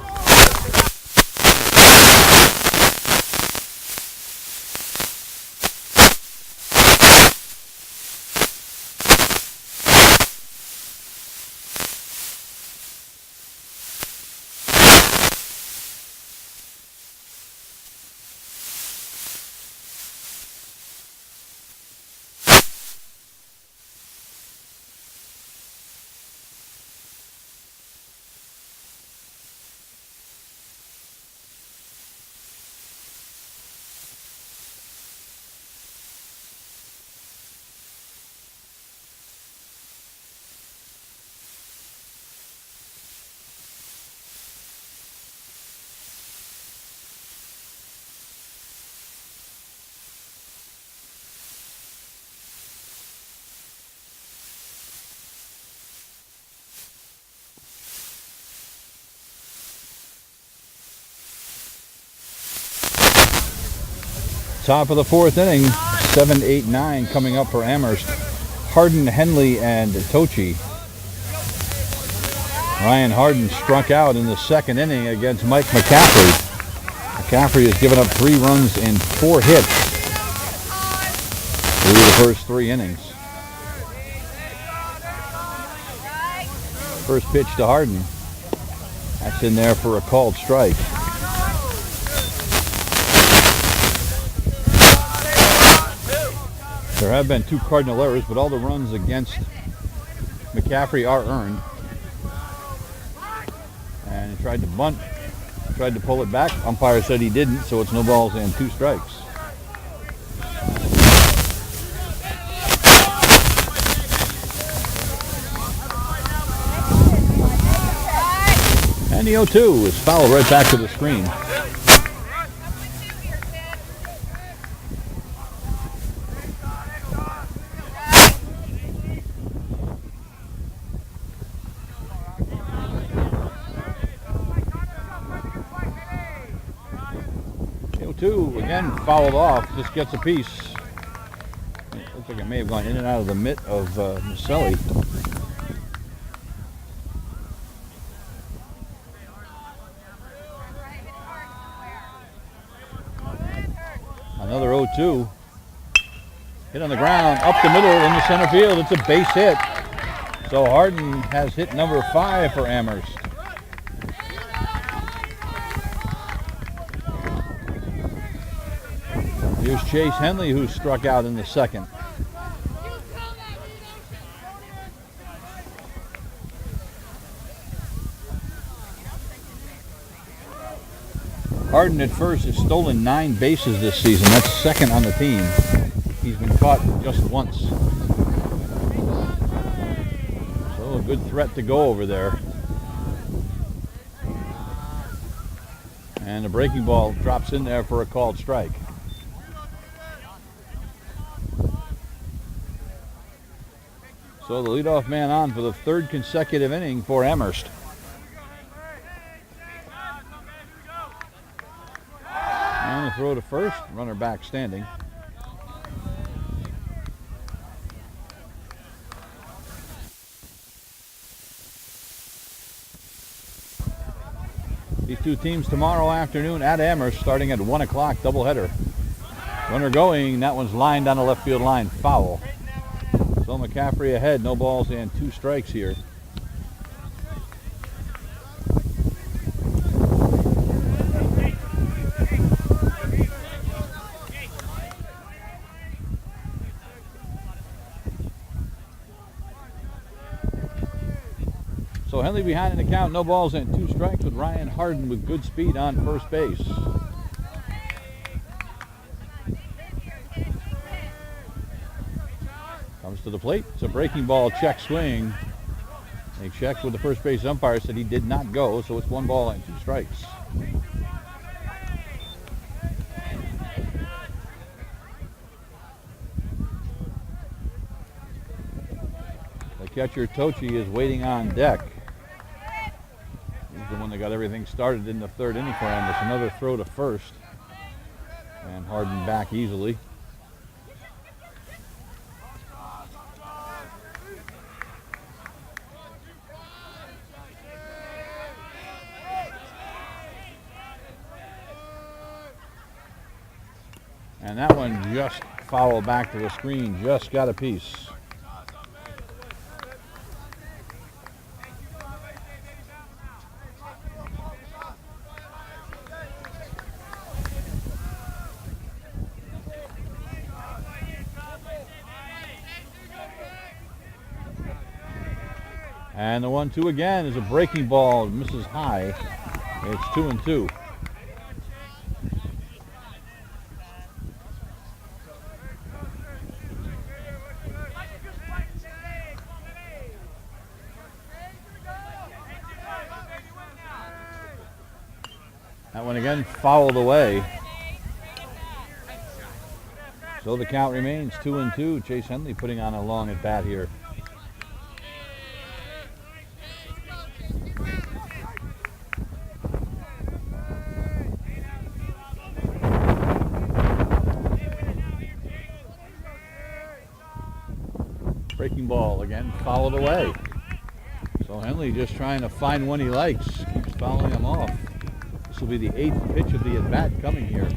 Top of the 4th inning, 7-8-9 coming up for Amherst. Harden, Henley, and Tochi. Ryan Harden struck out in the 2nd inning against Mike McCaffrey. McCaffrey has given up 3 runs and 4 hits through the first 3 innings. First pitch to Harden. That's in there for a called strike. There have been 2 Cardinal errors, but all the runs against McCaffrey are earned. And he tried to bunt, tried to pull it back. Umpire said he didn't, so it's no balls and 2 strikes. And the 0-2 is fouled right back to the screen. Again, fouled off. Just gets a piece. It looks like it may have gone in and out of the mitt of Maselli. Another 0-2. Hit on the ground, up the middle in the center field. It's a base hit. So Harden has hit number 5 for Amherst. Here's Chase Henley, who struck out in the second. Harden at first has stolen 9 bases this season. That's second on the team. He's been caught just once. So a good threat to go over there. And the breaking ball drops in there for a called strike. So the leadoff man on for the 3rd consecutive inning for Amherst. And a throw to first, runner back standing. These two teams tomorrow afternoon at Amherst, starting at 1 o'clock, doubleheader. Runner going, that one's lined on the left field line, foul. So McCaffrey ahead, no balls and 2 strikes here. So Henley behind in the count, no balls and 2 strikes with Ryan Harden with good speed on first base. Comes to the plate. It's a breaking ball, check swing. They checked with the first base umpire, said he did not go, so it's 1 ball and 2 strikes. The catcher Tochi is waiting on deck. He's the one that got everything started in the 3rd inning for him. It's another throw to first. And Harden back easily. And that one just fouled back to the screen, just got a piece. And the 1-2 again is a breaking ball, misses high. It's 2-2. That one again fouled away. So the count remains 2-2. Chase Henley putting on a long at bat here. Breaking ball again fouled away. So Henley just trying to find one he likes. Keeps fouling him off. This will be the 8th pitch of the at-bat coming here.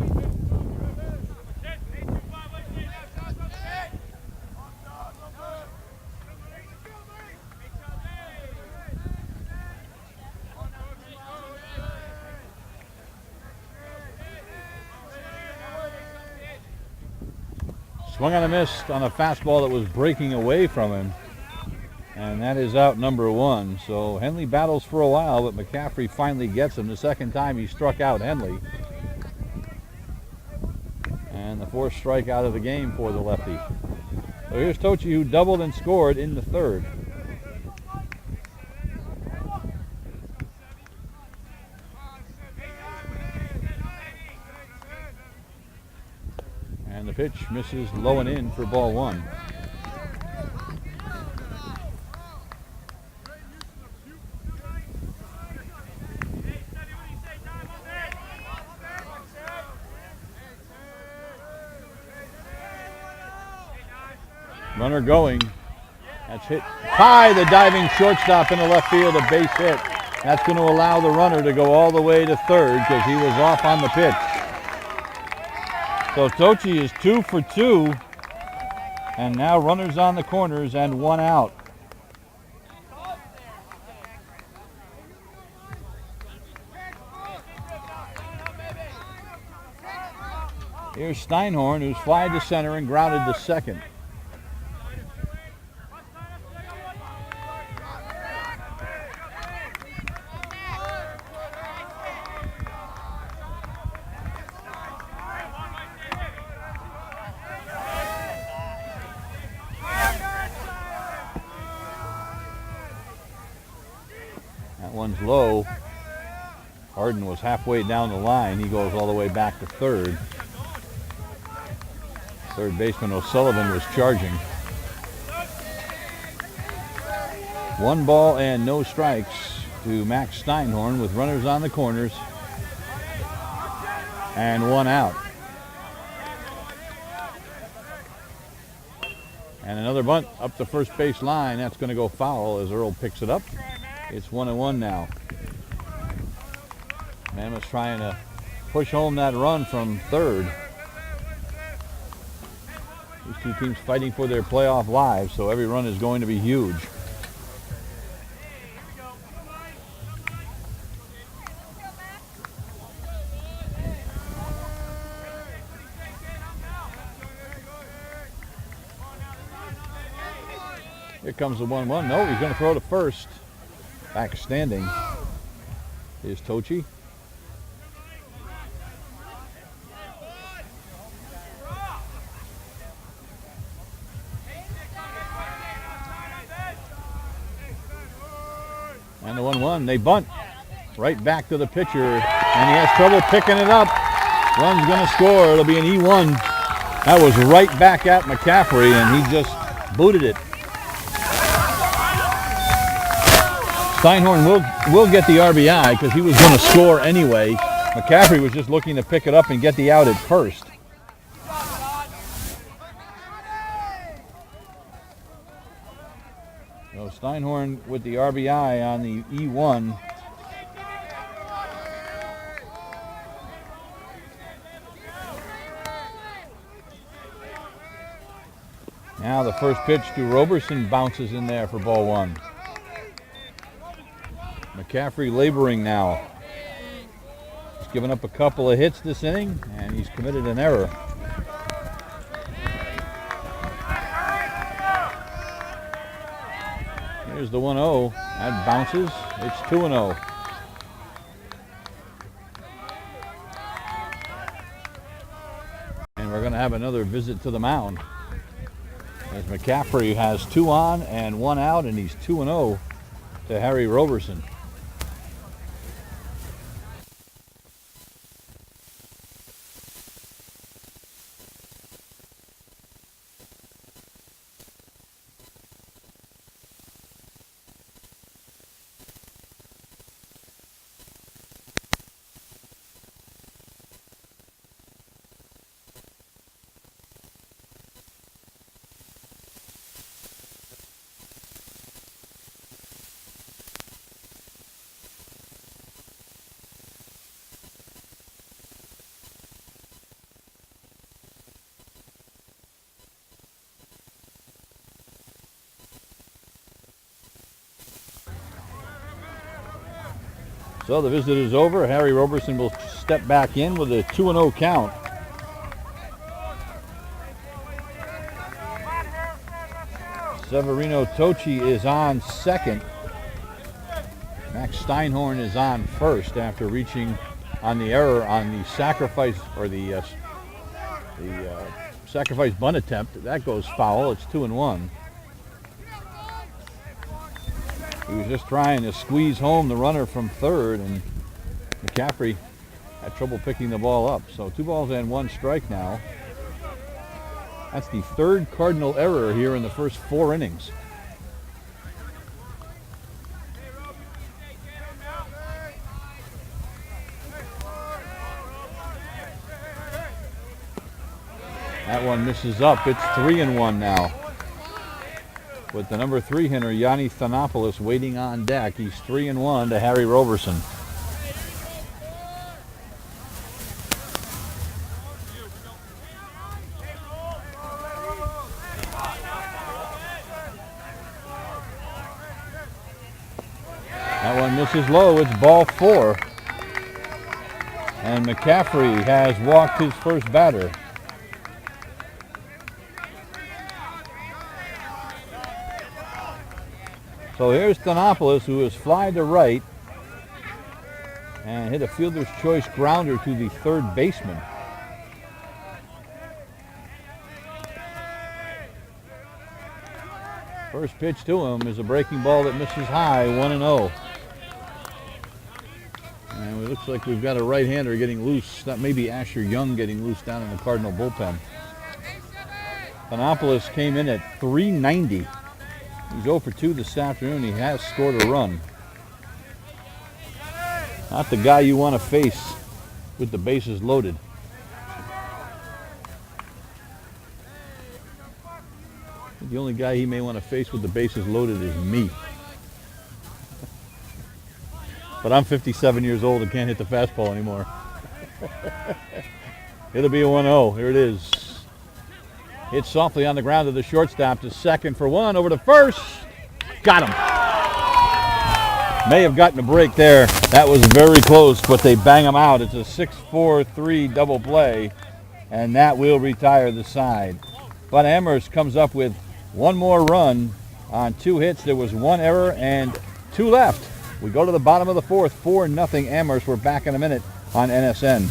Swung on a miss on a fastball that was breaking away from him. And that is out number 1. So Henley battles for a while, but McCaffrey finally gets him. The second time he struck out Henley. And the 4th strikeout of the game for the lefty. So here's Tochi, who doubled and scored in the 3rd. And the pitch misses low and in for ball 1. Runner going. That's hit by the diving shortstop in the left field, a base hit. That's going to allow the runner to go all the way to 3rd because he was off on the pitch. So Tochi is 2 for 2 And now runners on the corners and one out. Here's Steinhorn, who's flied to center and grounded to second. That one's low. Harden was halfway down the line. He goes all the way back to third. Third baseman O'Sullivan was charging. 1 ball and no strikes to Max Steinhorn with runners on the corners and 1 out. And another bunt up the first base line. That's going to go foul as Earl picks it up. It's 1-1 now. Mammoth's trying to push home that run from third. These two teams fighting for their playoff lives, so every run is going to be huge. Here comes the 1-1. No, he's going to throw to first. Back standing is Tochi. And the 1-1, they bunt right back to the pitcher, and he has trouble picking it up. Run's going to score. It'll be an E1. That was right back at McCaffrey, and he just booted it. Steinhorn will get the RBI because he was going to score anyway. McCaffrey was just looking to pick it up and get the out at first. So Steinhorn with the RBI on the E1. Now the first pitch to Roberson bounces in there for ball 1. McCaffrey laboring now. He's given up a couple of hits this inning, and he's committed an error. Here's the 1-0. That bounces. It's 2-0. And we're going to have another visit to the mound, as McCaffrey has 2 on and 1 out, and he's 2-0 to Harry Roberson. So the visit is over. Harry Roberson will step back in with a 2-0 count. Severino Tochi is on second. Max Steinhorn is on first after reaching on the error on the sacrifice, or the sacrifice bunt attempt. That goes foul. It's 2-1. He was just trying to squeeze home the runner from third, and McCaffrey had trouble picking the ball up. So 2 balls and 1 strike now. That's the 3rd Cardinal error here in the first 4 innings. That one misses up. It's 3-1 now, with the number 3 hitter, Yanni Thanopoulos, waiting on deck. He's 3-1 to Harry Roberson. That one misses low. It's ball 4. And McCaffrey has walked his first batter. So here's Stanopoulos, who has flied to right and hit a fielder's choice grounder to the third baseman. First pitch to him is a breaking ball that misses high, 1-0. And it looks like we've got a right-hander getting loose. That may be Asher Young getting loose down in the Cardinal bullpen. Panopoulos came in at .390. He's 0 for 2 this afternoon. He has scored a run. Not the guy you want to face with the bases loaded. The only guy he may want to face with the bases loaded is me. But I'm 57 years old and can't hit the fastball anymore. It'll be a 1-0. Here it is. Hit softly on the ground to the shortstop, to second for 1, over to first. Got him. May have gotten a break there. That was very close, but they bang him out. It's a 6-4-3 double play, and that will retire the side. But Amherst comes up with one more run on 2 hits. There was 1 error and 2 left. We go to the bottom of the 4th, 4-0 Amherst. We're back in a minute on NSN.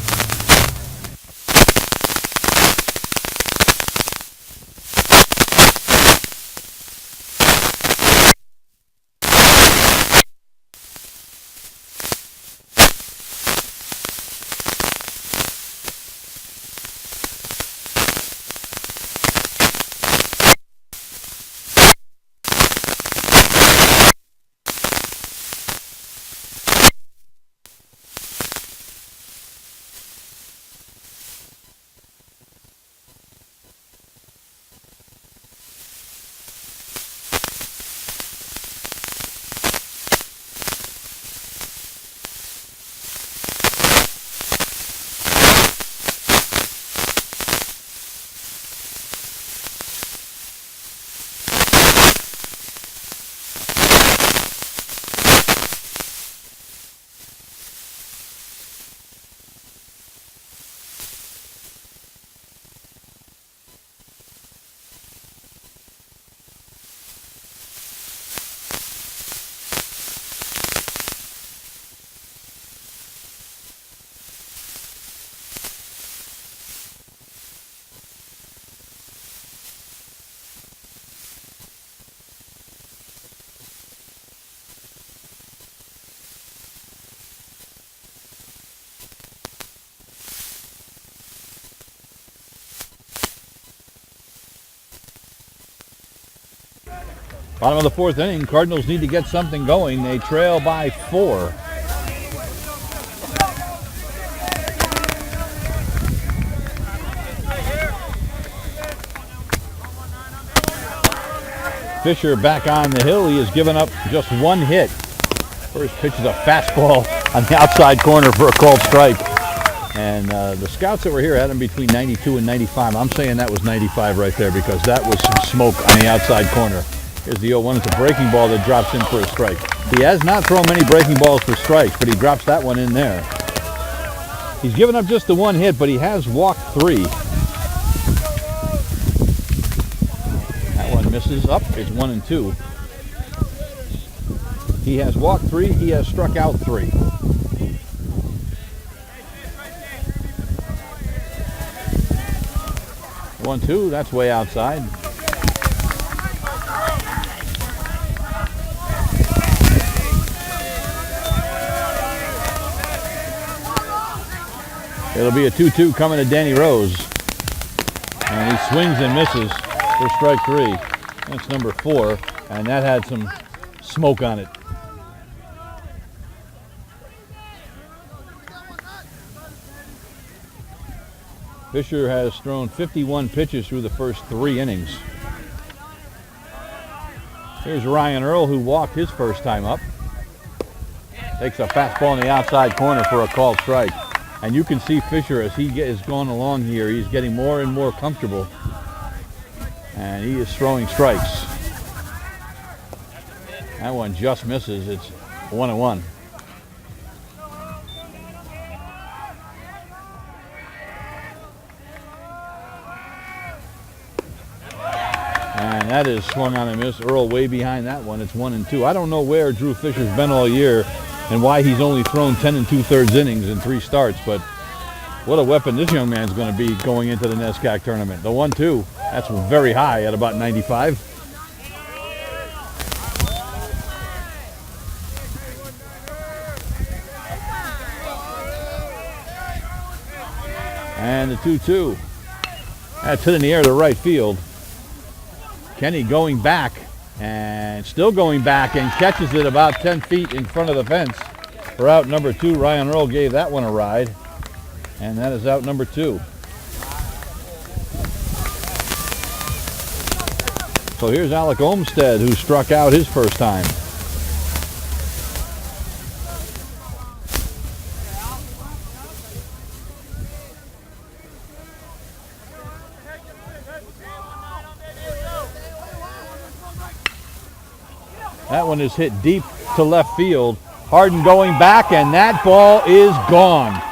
Bottom of the 4th inning, Cardinals need to get something going. They trail by 4. Fisher back on the hill. He has given up just 1 hit. First pitch is a fastball on the outside corner for a called strike. And the scouts that were here had him between 92 and 95. I'm saying that was 95 right there because that was some smoke on the outside corner. Here's the 0-1. It's a breaking ball that drops in for a strike. He has not thrown many breaking balls for strikes, but he drops that one in there. He's given up just the 1 hit, but he has walked 3. That one misses up. It's 1-2. He has walked 3. He has struck out 3. One, two, that's way outside. It'll be a 2-2 coming to Danny Rose. And he swings and misses for strike 3. That's number 4, and that had some smoke on it. Fisher has thrown 51 pitches through the first 3 innings. Here's Ryan Earl, who walked his first time up. Takes a fastball in the outside corner for a called strike. And you can see Fisher as he is going along here. He's getting more and more comfortable. And he is throwing strikes. That one just misses. It's 1-1. And that is swung on and missed. Earl way behind that one. It's 1-2. I don't know where Drew Fisher's been all year and why he's only thrown 10 2/3 innings in 3 starts, but what a weapon this young man's going to be going into the NESCAC tournament. The 1-2, that's very high at about 95. And the 2-2. That's hit in the air to right field. Kenny going back and still going back and catches it about 10 feet in front of the fence for out number 2. Ryan Earl gave that one a ride. And that is out number 2. So here's Alec Olmstead, who struck out his first time. That one is hit deep to left field. Harden going back, and that ball is gone.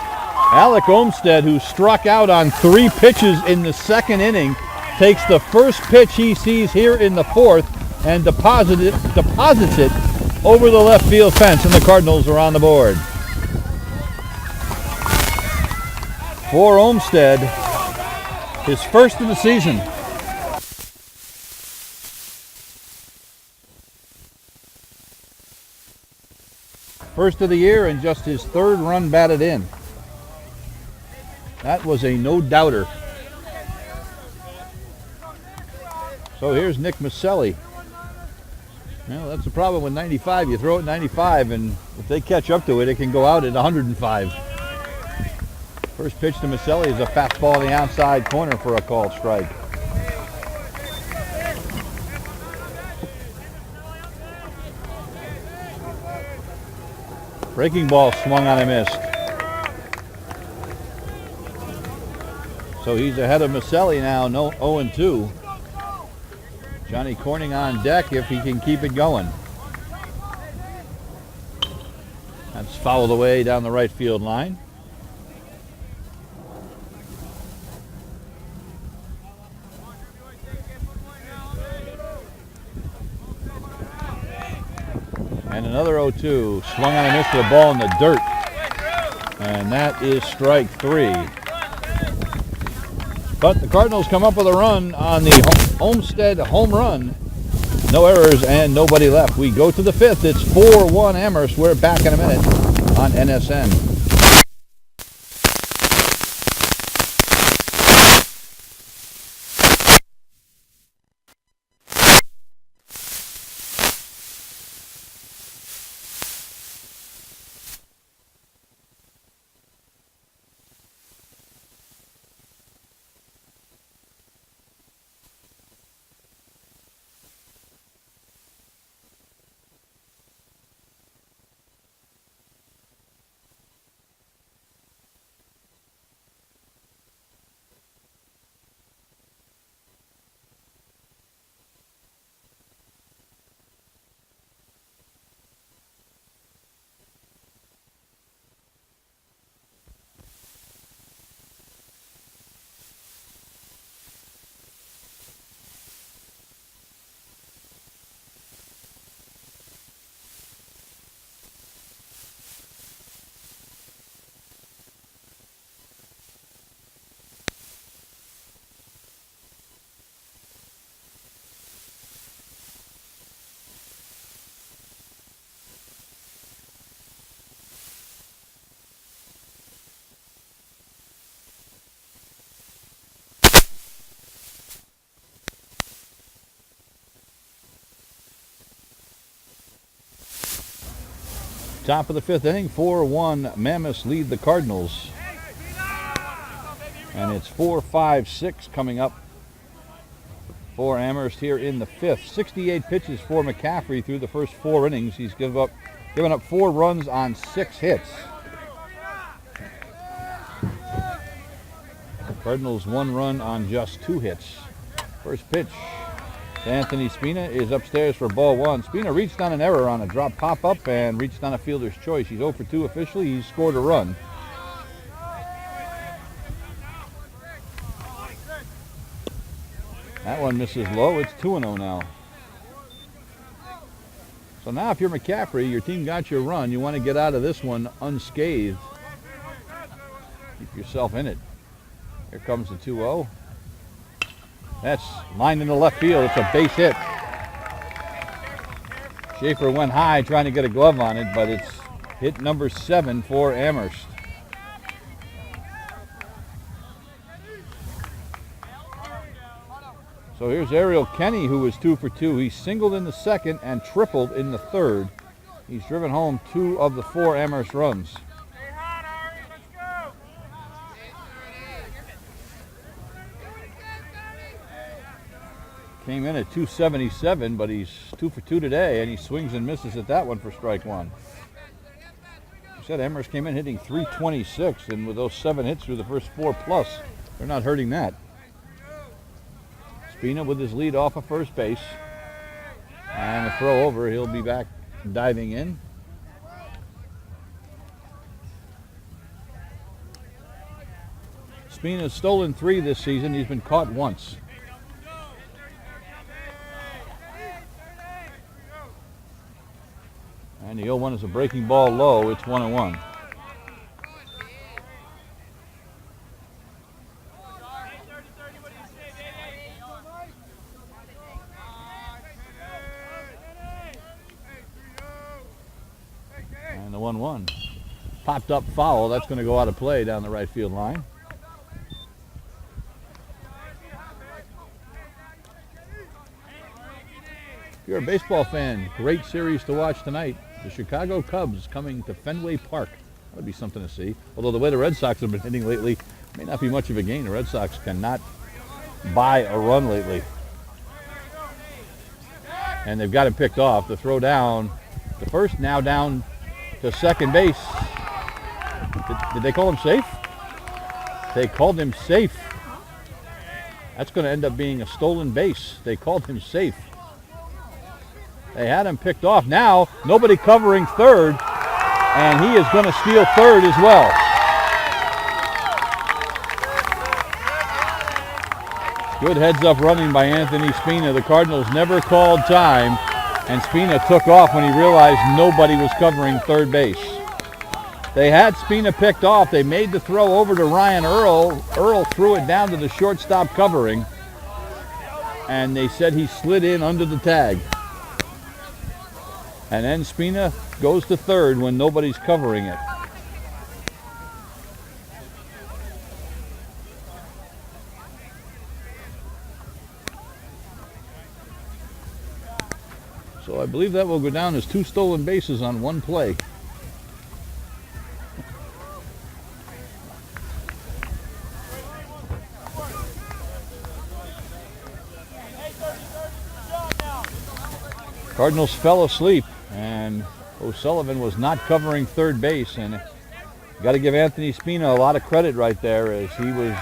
Alec Olmstead, who struck out on 3 pitches in the second inning, takes the first pitch he sees here in the 4th and deposits it over the left field fence, and the Cardinals are on the board. For Olmstead, his first of the season. First of the year and just his 3rd run batted in. That was a no-doubter. So here's Nick Maselli. Well, that's the problem with 95. You throw it 95, and if they catch up to it, it can go out at 105. First pitch to Maselli is a fastball in the outside corner for a called strike. Breaking ball swung on and missed. So he's ahead of Maselli now, 0-2. Johnny Corning on deck if he can keep it going. That's fouled away down the right field line. And another 0-2. Swung on and missed the ball in the dirt. And that is strike 3. But the Cardinals come up with a run on the Olmstead home run. No errors and nobody left. We go to the 5th. It's 4-1 Amherst. We're back in a minute on NSN. Top of the 5th inning, 4-1 Mammoths lead the Cardinals. And it's 4-5-6 coming up for Amherst here in the 5th. 68 pitches for McCaffrey through the first 4 innings. He's given up 4 runs on 6 hits. Cardinals 1 run on just 2 hits. First pitch Anthony Spina is upstairs for ball one. Spina reached on an error on a drop pop-up and reached on a fielder's choice. He's 0 for 2 officially. He's scored a run. That one misses low. It's 2-0 now. So now if you're McCaffrey, your team got your run. You want to get out of this one unscathed. Keep yourself in it. Here comes the 2-0. That's lined into left field. It's a base hit. Schaefer went high trying to get a glove on it, but it's hit number 7 for Amherst. So here's Ariel Kenny, who was 2 for 2. He singled in the second and tripled in the third. He's driven home 2 of the 4 Amherst runs. Came in at 277, but he's 2 for 2 today, and he swings and misses at that one for strike one. I said Amherst came in hitting 326, and with those 7 hits through the first 4 plus, they're not hurting that. Spina with his lead off of first base, and a throw over. He'll be back diving in. Spina's stolen 3 this season. He's been caught once. And the 0-1 is a breaking ball low. It's 1-1. And the 1-1. Popped up foul. That's going to go out of play down the right field line. If you're a baseball fan, great series to watch tonight. The Chicago Cubs coming to Fenway Park. That would be something to see. Although the way the Red Sox have been hitting lately, may not be much of a gain. The Red Sox cannot buy a run lately. And they've got him picked off. The throw down to first, now down to second base. Did they call him safe? They called him safe. That's going to end up being a stolen base. They called him safe. They had him picked off. Now, nobody covering third, and he is going to steal third as well. Good heads-up running by Anthony Spina. The Cardinals never called time, and Spina took off when he realized nobody was covering third base. They had Spina picked off. They made the throw over to Ryan Earl. Earl threw it down to the shortstop covering, and they said he slid in under the tag. And then Spina goes to third when nobody's covering it. So I believe that will go down as 2 stolen bases on 1 play. Cardinals fell asleep, and O'Sullivan was not covering third base, and got to give Anthony Spina a lot of credit right there as he was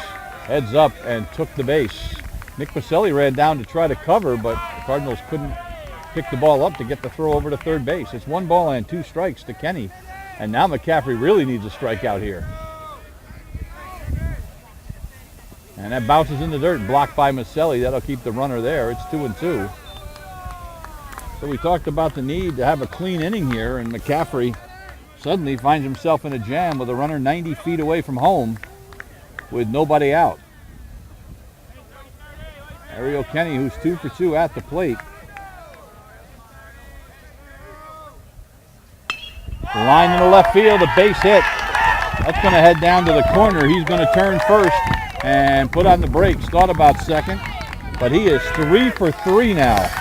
heads up and took the base. Nick Pacelli ran down to try to cover, but the Cardinals couldn't pick the ball up to get the throw over to third base. It's 1 ball and 2 strikes to Kenny, and now McCaffrey really needs a strikeout here. And that bounces in the dirt, blocked by Maselli. That'll keep the runner there. It's 2-2. So we talked about the need to have a clean inning here, and McCaffrey suddenly finds himself in a jam with a runner 90 feet away from home with nobody out. Ariel Kenny, who's 2 for 2 at the plate. Line in the left field, a base hit. That's going to head down to the corner. He's going to turn first and put on the brakes. Thought about second, but he is 3 for 3 now.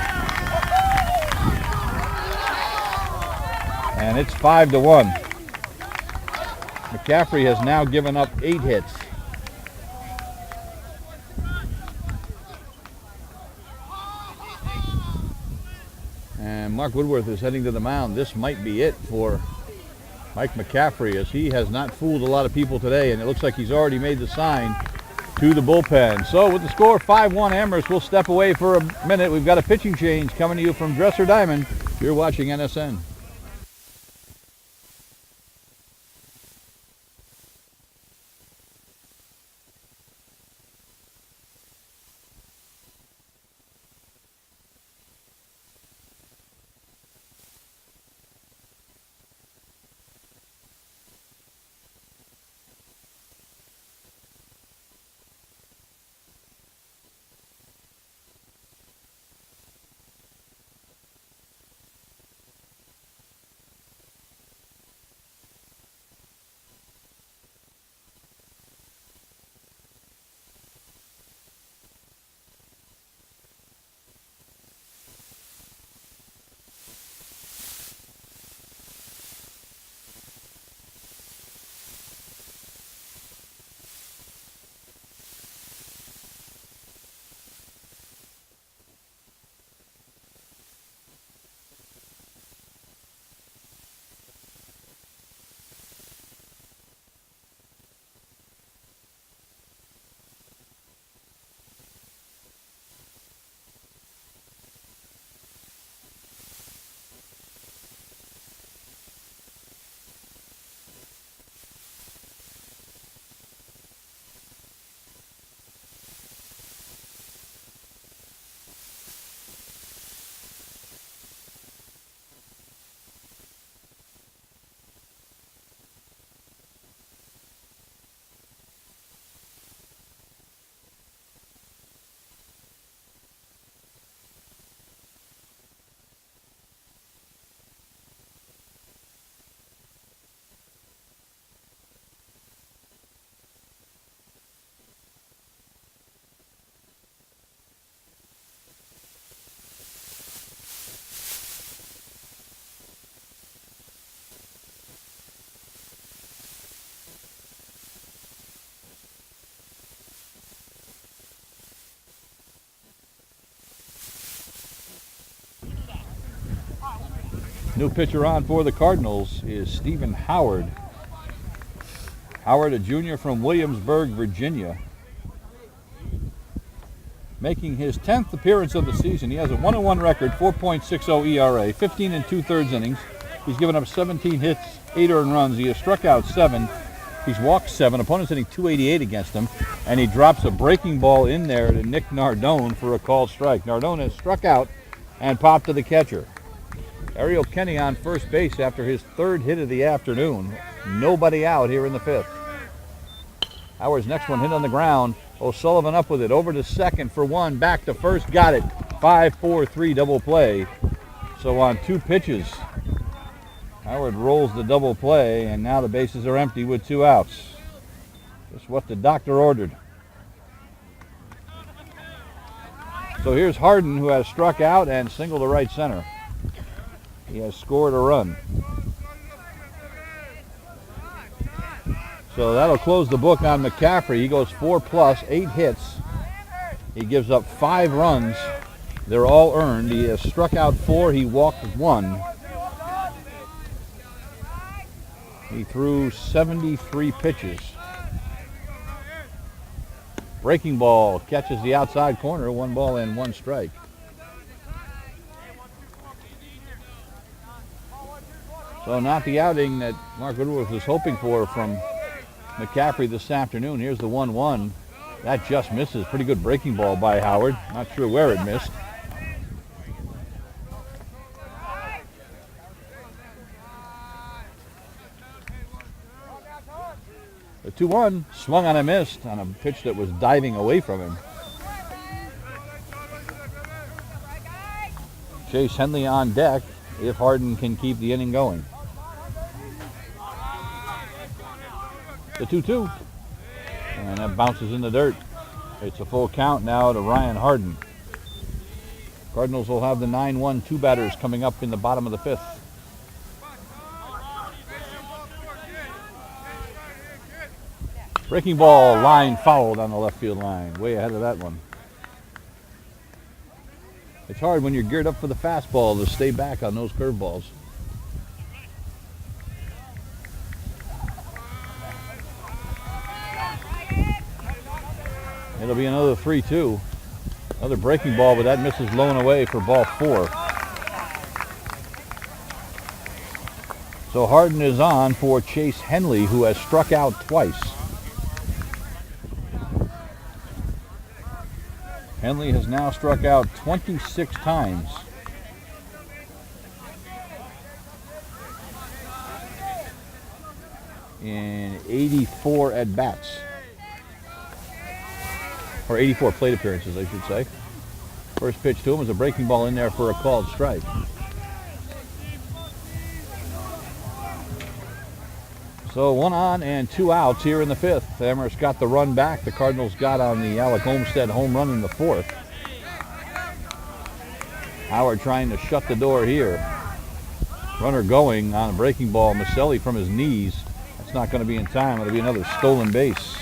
And it's 5-1. McCaffrey has now given up 8 hits. And Mark Woodworth is heading to the mound. This might be it for Mike McCaffrey, as he has not fooled a lot of people today, and it looks like he's already made the sign to the bullpen. So with the score 5-1 Amherst, we'll step away for a minute. We've got a pitching change coming to you from Dresser Diamond. You're watching NSN. New pitcher on for the Cardinals is Stephen Howard. Howard, a junior from Williamsburg, Virginia. Making his 10th appearance of the season. He has a 1-1 record, 4.60 ERA, 15 2/3 innings. He's given up 17 hits, 8 earned runs. He has struck out 7. He's walked 7. Opponents hitting .288 against him. And he drops a breaking ball in there to Nick Nardone for a called strike. Nardone has struck out and popped to the catcher. Ariel Kenny on first base after his 3rd hit of the afternoon. Nobody out here in the 5th. Howard's next one hit on the ground. O'Sullivan up with it. Over to second for 1. Back to first. Got it. 5-4-3 double play. So on 2 pitches, Howard rolls the double play, and now the bases are empty with 2 outs. Just what the doctor ordered. So here's Harden, who has struck out and singled to right center. He has scored a run. So that'll close the book on McCaffrey. He goes 4+, 8 hits. He gives up 5 runs. They're all earned. He has struck out 4. He walked 1. He threw 73 pitches. Breaking ball catches the outside corner. 1 ball and 1 strike. So not the outing that Mark Woodworth was hoping for from McCaffrey this afternoon. Here's the 1-1. That just misses. Pretty good breaking ball by Howard. Not sure where it missed. The 2-1 swung on a missed on a pitch that was diving away from him. Chase Henley on deck if Harden can keep the inning going. The 2-2. And that bounces in the dirt. It's a full count now to Ryan Harden. Cardinals will have the 9-1 2 batters coming up in the bottom of the 5th. Breaking ball, line fouled on the left field line. Way ahead of that one. It's hard when you're geared up for the fastball to stay back on those curveballs. It'll be another 3-2. Another breaking ball, but that misses low and away for ball 4. So Harden is on for Chase Henley, who has struck out twice. Henley has now struck out 26 times. In 84 at-bats. Or 84 plate appearances, I should say. First pitch to him was a breaking ball in there for a called strike. So 1 on and 2 outs here in the 5th. Amherst got the run back. The Cardinals got on the Alec Olmsted home run in the 4th. Howard trying to shut the door here. Runner going on a breaking ball. Maselli from his knees. That's not going to be in time. It'll be another stolen base.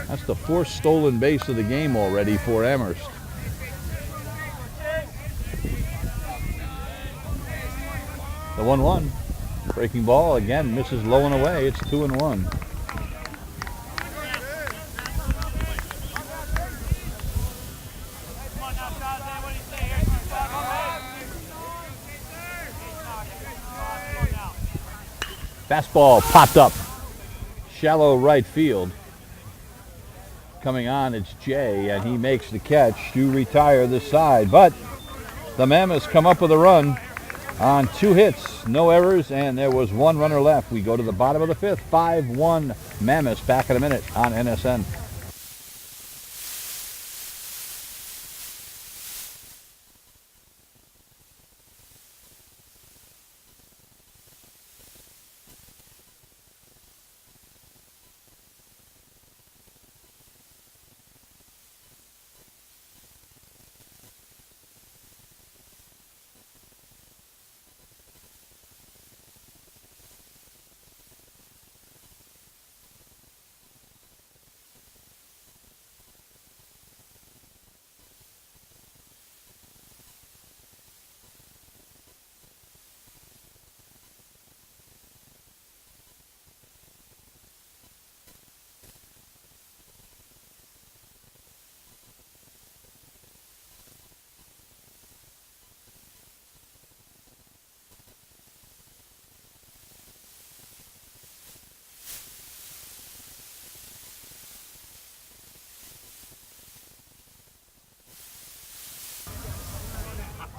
That's the 4th stolen base of the game already for Amherst. The 1-1. Breaking ball again misses low and away. It's 2-1. Fastball popped up. Shallow right field. Coming on, it's Jay, and he makes the catch to retire this side. But the Mammoths come up with a run on 2 hits, no errors, and there was 1 runner left. We go to the bottom of the 5th, 5-1 Mammoths. Back in a minute on NSN.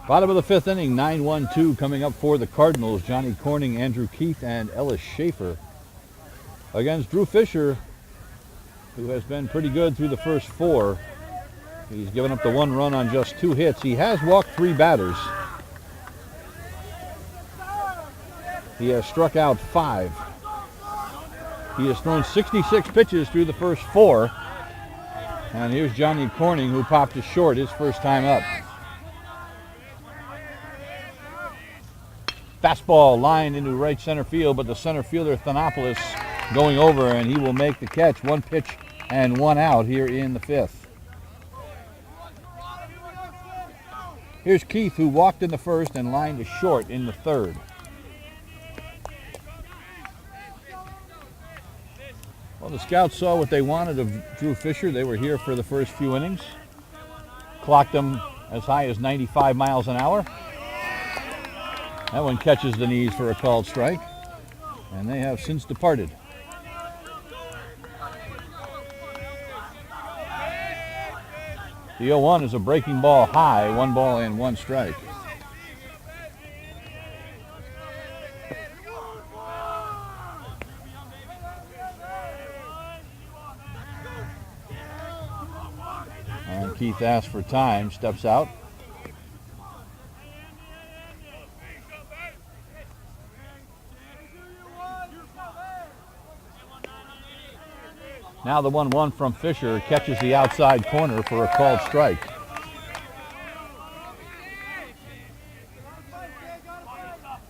Bottom of the 5th inning, 9-1-2 coming up for the Cardinals. Johnny Corning, Andrew Keith, and Ellis Schaefer against Drew Fisher, who has been pretty good through the first 4. He's given up the 1 run on just 2 hits. He has walked 3 batters. He has struck out 5. He has thrown 66 pitches through the first 4. And here's Johnny Corning, who popped it short his first time up. Fastball lined into right center field, but the center fielder, Thanopoulos, going over, and he will make the catch. 1 pitch and 1 out here in the 5th. Here's Keith, who walked in the 1st and lined to short in the 3rd. Well, the scouts saw what they wanted of Drew Fisher. They were here for the first few innings. Clocked him as high as 95 miles an hour. That one catches the knees for a called strike, and they have since departed. The 0-1 is a breaking ball high, 1 ball and 1 strike. And Keith asks for time, steps out. Now the 1-1 from Fisher catches the outside corner for a called strike.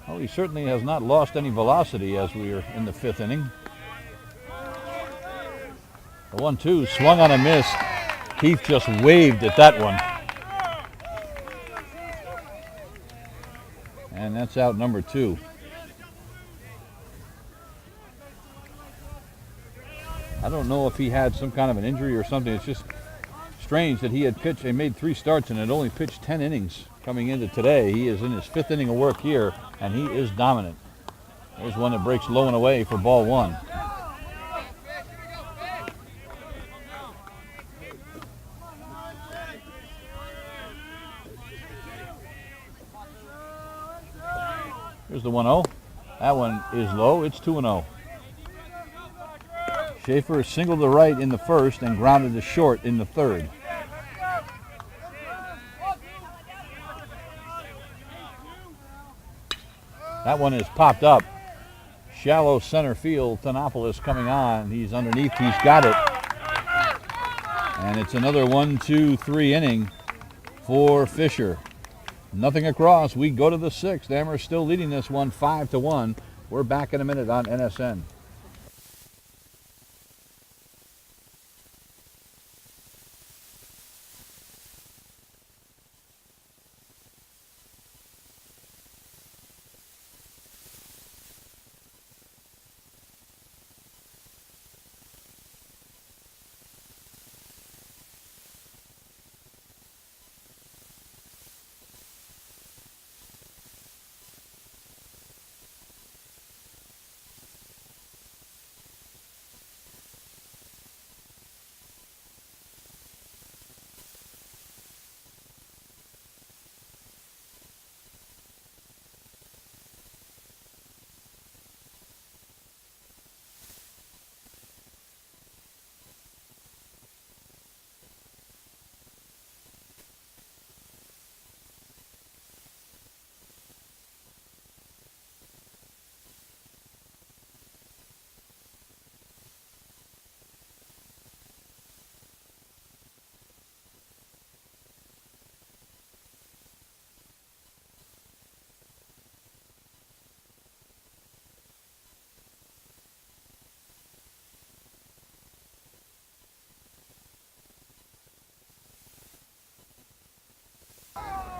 Well, he certainly has not lost any velocity as we are in the 5th inning. The 1-2 swung on a miss. Keith just waved at that one. And that's out number 2. I don't know if he had some kind of an injury or something. It's just strange that he had pitched, he made 3 starts and had only pitched 10 innings coming into today. He is in his 5th inning of work here, and he is dominant. There's one that breaks low and away for ball 1. Here's the 1-0. That one is low. It's 2-0. Schaefer singled to right in the first and grounded to short in the third. That one is popped up. Shallow center field. Thanopoulos coming on. He's underneath. He's got it. And it's another 1-2-3 inning for Fisher. Nothing across. We go to the 6th. Amherst still leading this one 5-1. We're back in a minute on NSN.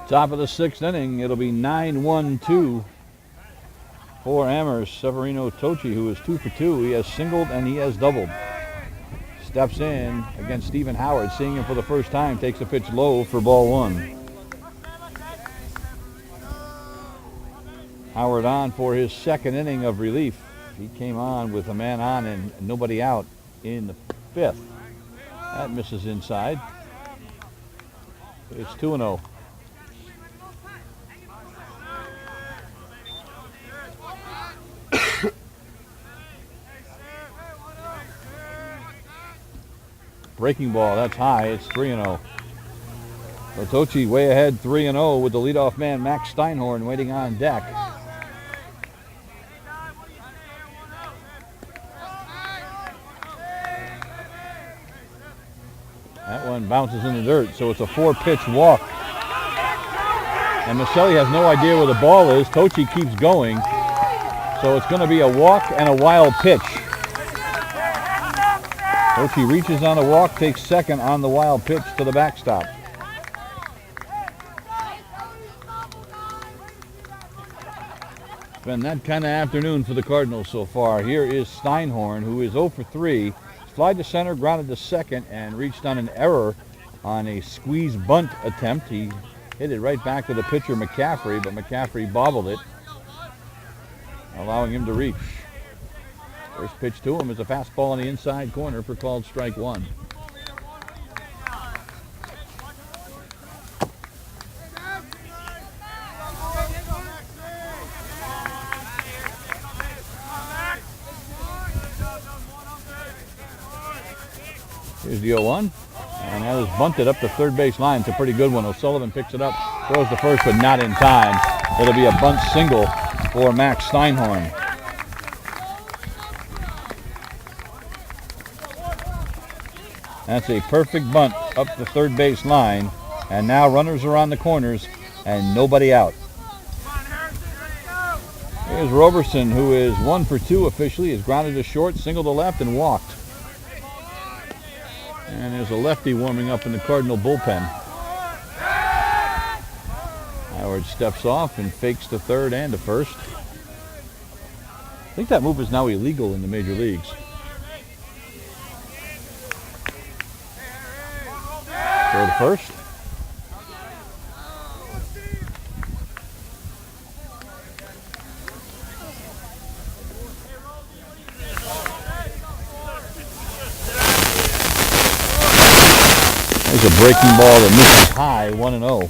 Top of the 6th inning, it'll be 9-1-2 for Amherst. Severino Tochi, who is 2 for 2. He has singled and he has doubled. Steps in against Stephen Howard, seeing him for the first time, takes a pitch low for ball 1. Howard on for his 2nd inning of relief. He came on with a man on and nobody out in the 5th. That misses inside. It's 2-0. Breaking ball, that's high. It's 3-0. Otochi way ahead, 3-0 with the leadoff man Max Steinhorn waiting on deck. That one bounces in the dirt, so it's a 4-pitch walk. And Michelli has no idea where the ball is. Tochi keeps going, so it's going to be a walk and a wild pitch. Tochi reaches on a walk, takes second on the wild pitch to the backstop. It's been that kind of afternoon for the Cardinals so far. Here is Steinhorn, who is 0 for 3. Flied to center, grounded to second, and reached on an error on a squeeze bunt attempt. He hit it right back to the pitcher McCaffrey, but McCaffrey bobbled it, allowing him to reach. First pitch to him is a fastball on the inside corner for called strike 1. Here's the 0-1, and that is bunted up the third base line. It's a pretty good one. O'Sullivan picks it up, throws to first, but not in time. It'll be a bunt single for Max Steinhorn. That's a perfect bunt up the third base line, and now runners are on the corners and nobody out. Here's Roberson, who is 1 for 2 officially. He's grounded to short, singled to left, and walked. And there's a lefty warming up in the Cardinal bullpen. Howard steps off and fakes to third and to first. I think that move is now illegal in the major leagues. Throw to first. There's a breaking ball that misses high, 1-0.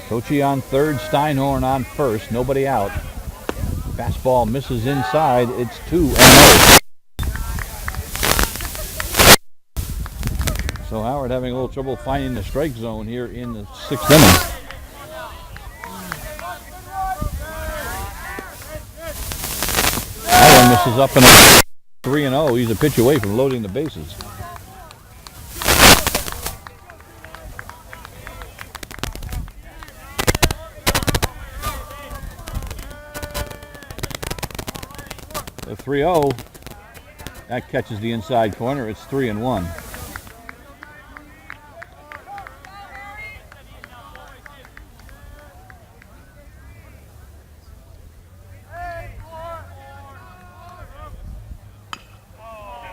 Tochi on third, Steinhorn on first, nobody out. Fastball misses inside, it's 2-0. So Howard having a little trouble finding the strike zone here in the 6th inning. That one misses up and 3-0. He's a pitch away from loading the bases. The 3-0, that catches the inside corner. It's 3-1.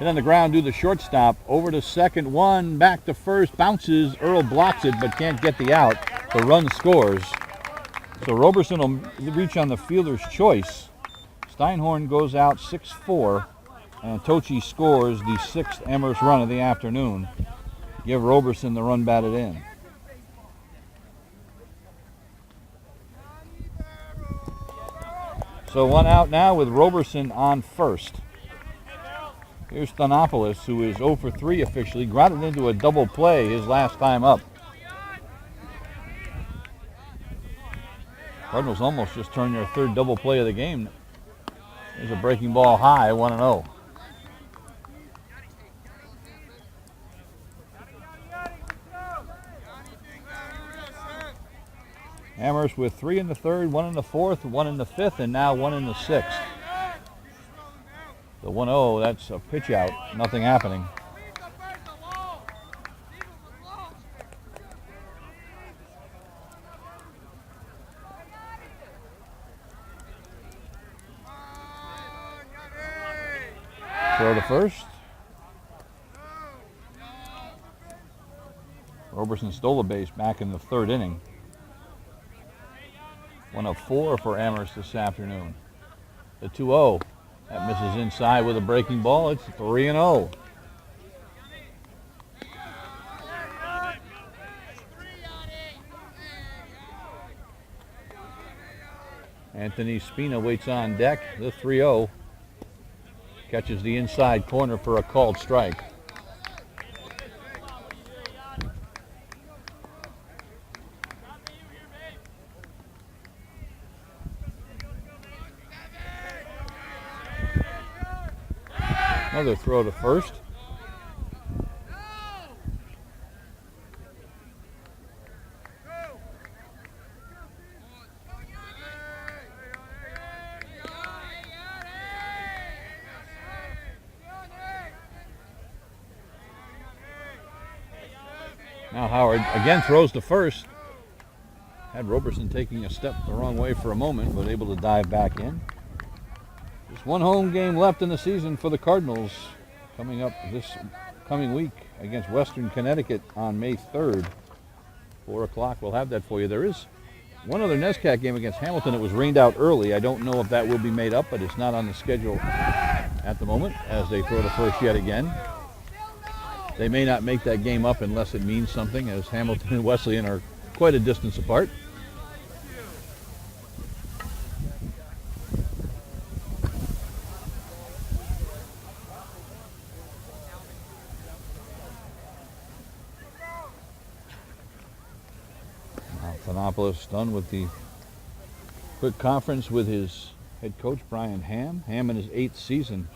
And on the ground, do the shortstop. Over to second, one, back to first, bounces. Earl blocks it, but can't get the out. The run scores. So Roberson will reach on the fielder's choice. Steinhorn goes out 6-4, and Tochi scores the 6th Amherst run of the afternoon. Give Roberson the run batted in. So one out now with Roberson on first. Here's Thanopoulos, who is 0 for 3 officially, grounded into a double play his last time up. Cardinals almost just turned their 3rd double play of the game. There's a breaking ball high, 1-0. Amherst with 3 in the 3rd, 1 in the 4th, 1 in the 5th, and now 1 in the 6th. The 1-0, that's a pitch out, nothing happening. Throw to first. Roberson stole a base back in the 3rd inning. 1 of 4 for Amherst this afternoon. The 2-0. That misses inside with a breaking ball. It's 3-0. Anthony Spina waits on deck. The 3-0. Catches the inside corner for a called strike. Another throw to first. Now Howard again throws to first. Had Roberson taking a step the wrong way for a moment, but able to dive back in. Just one home game left in the season for the Cardinals, coming up this coming week against Western Connecticut on May 3rd. 4 o'clock, we'll have that for you. There is one other NESCAC game against Hamilton that was rained out early. I don't know if that will be made up, but it's not on the schedule at the moment as they throw to first yet again. They may not make that game up unless it means something, as Hamilton and Wesleyan are quite a distance apart. Thanopoulos done with the quick conference with his head coach, Brian Ham. Ham in his 8th season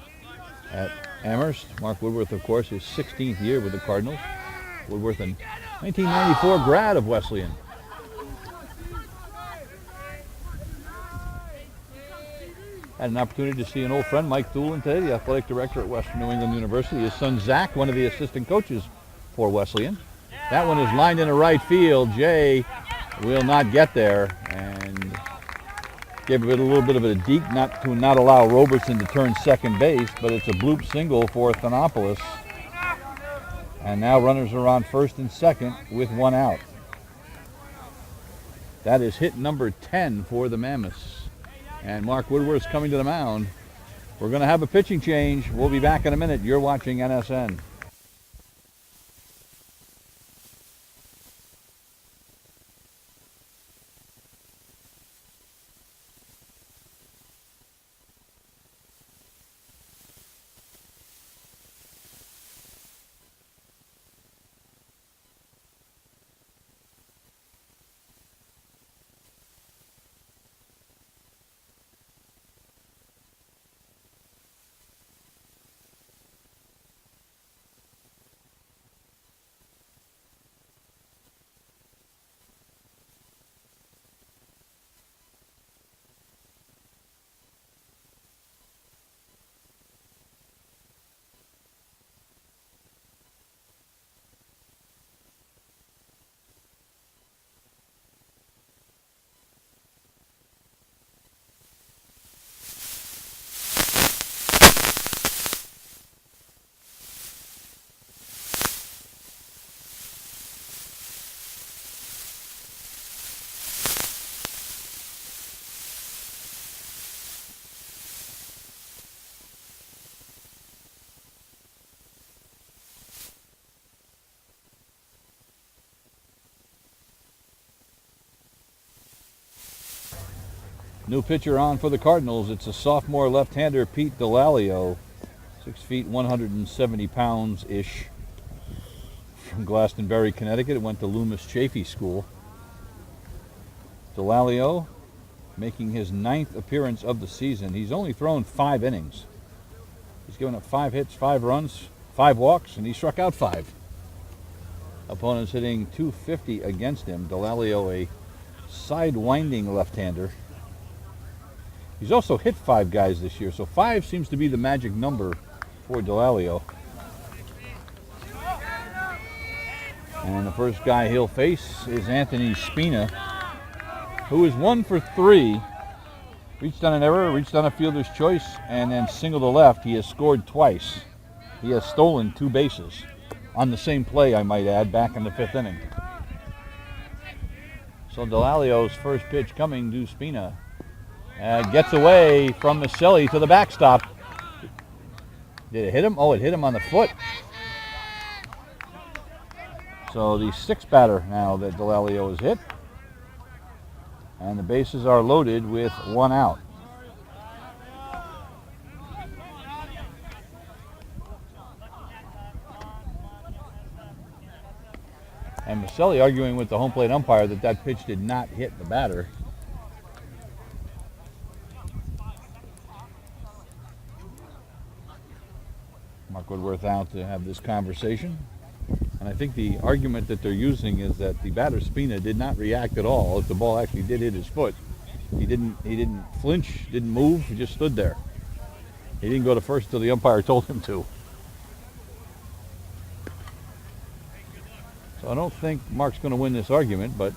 at Amherst. Mark Woodworth, of course, his 16th year with the Cardinals. Woodworth, a 1994 grad of Wesleyan. Had an opportunity to see an old friend, Mike Thulin, today, the athletic director at Western New England University. His son, Zach, one of the assistant coaches for Wesleyan. That one is lined into right field. Jay will not get there and gave it a little bit of a deke to not allow Robertson to turn second base, but it's a bloop single for Thanopoulos. And now runners are on first and second with one out. That is hit number 10 for the Mammoths. And Mark Woodworth's coming to the mound. We're going to have a pitching change. We'll be back in a minute. You're watching NSN. New pitcher on for the Cardinals. It's a sophomore left-hander, Pete Delalio, 6 feet, 170 pounds-ish, from Glastonbury, Connecticut. Went to Loomis Chaffee School. Delalio making his 9th appearance of the season. He's only thrown 5 innings. He's given up 5 hits, 5 runs, 5 walks, and he struck out 5. Opponents hitting .250 against him. Delalio, a side-winding left-hander. He's also hit 5 guys this year, so 5 seems to be the magic number for Delalio. And the first guy he'll face is Anthony Spina, who is 1 for 3. Reached on an error, reached on a fielder's choice, and then single to left. He has scored twice. He has stolen 2 bases on the same play, I might add, back in the 5th inning. So Delalio's first pitch coming to Spina. Gets away from Maselli to the backstop. Did it hit him? Oh, it hit him on the foot. So the 6th batter now that Delalio has hit. And the bases are loaded with 1 out. And Maselli arguing with the home plate umpire that pitch did not hit the batter. Mark Woodworth out to have this conversation. And I think the argument that they're using is that the batter Spina did not react at all. If the ball actually did hit his foot, he didn't flinch, didn't move, he just stood there. He didn't go to first till the umpire told him to. So I don't think Mark's going to win this argument, but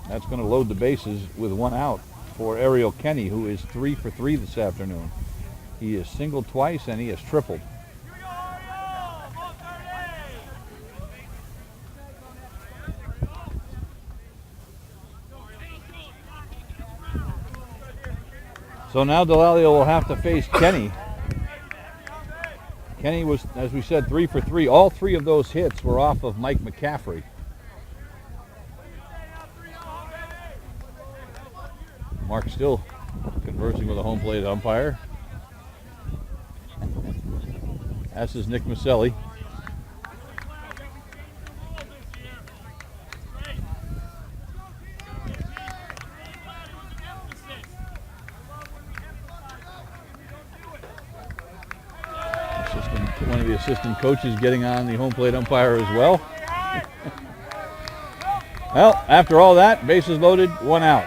that's going to load the bases with 1 out for Ariel Kenny, who is 3 for 3 this afternoon. He has singled twice and he has tripled. So now Delalio will have to face Kenny. Kenny was, as we said, 3 for 3. All 3 of those hits were off of Mike McCaffrey. Mark still conversing with a home plate umpire. As is Nick Maselli. One of the assistant coaches getting on the home plate umpire as well. Well, after all that, bases loaded, 1 out.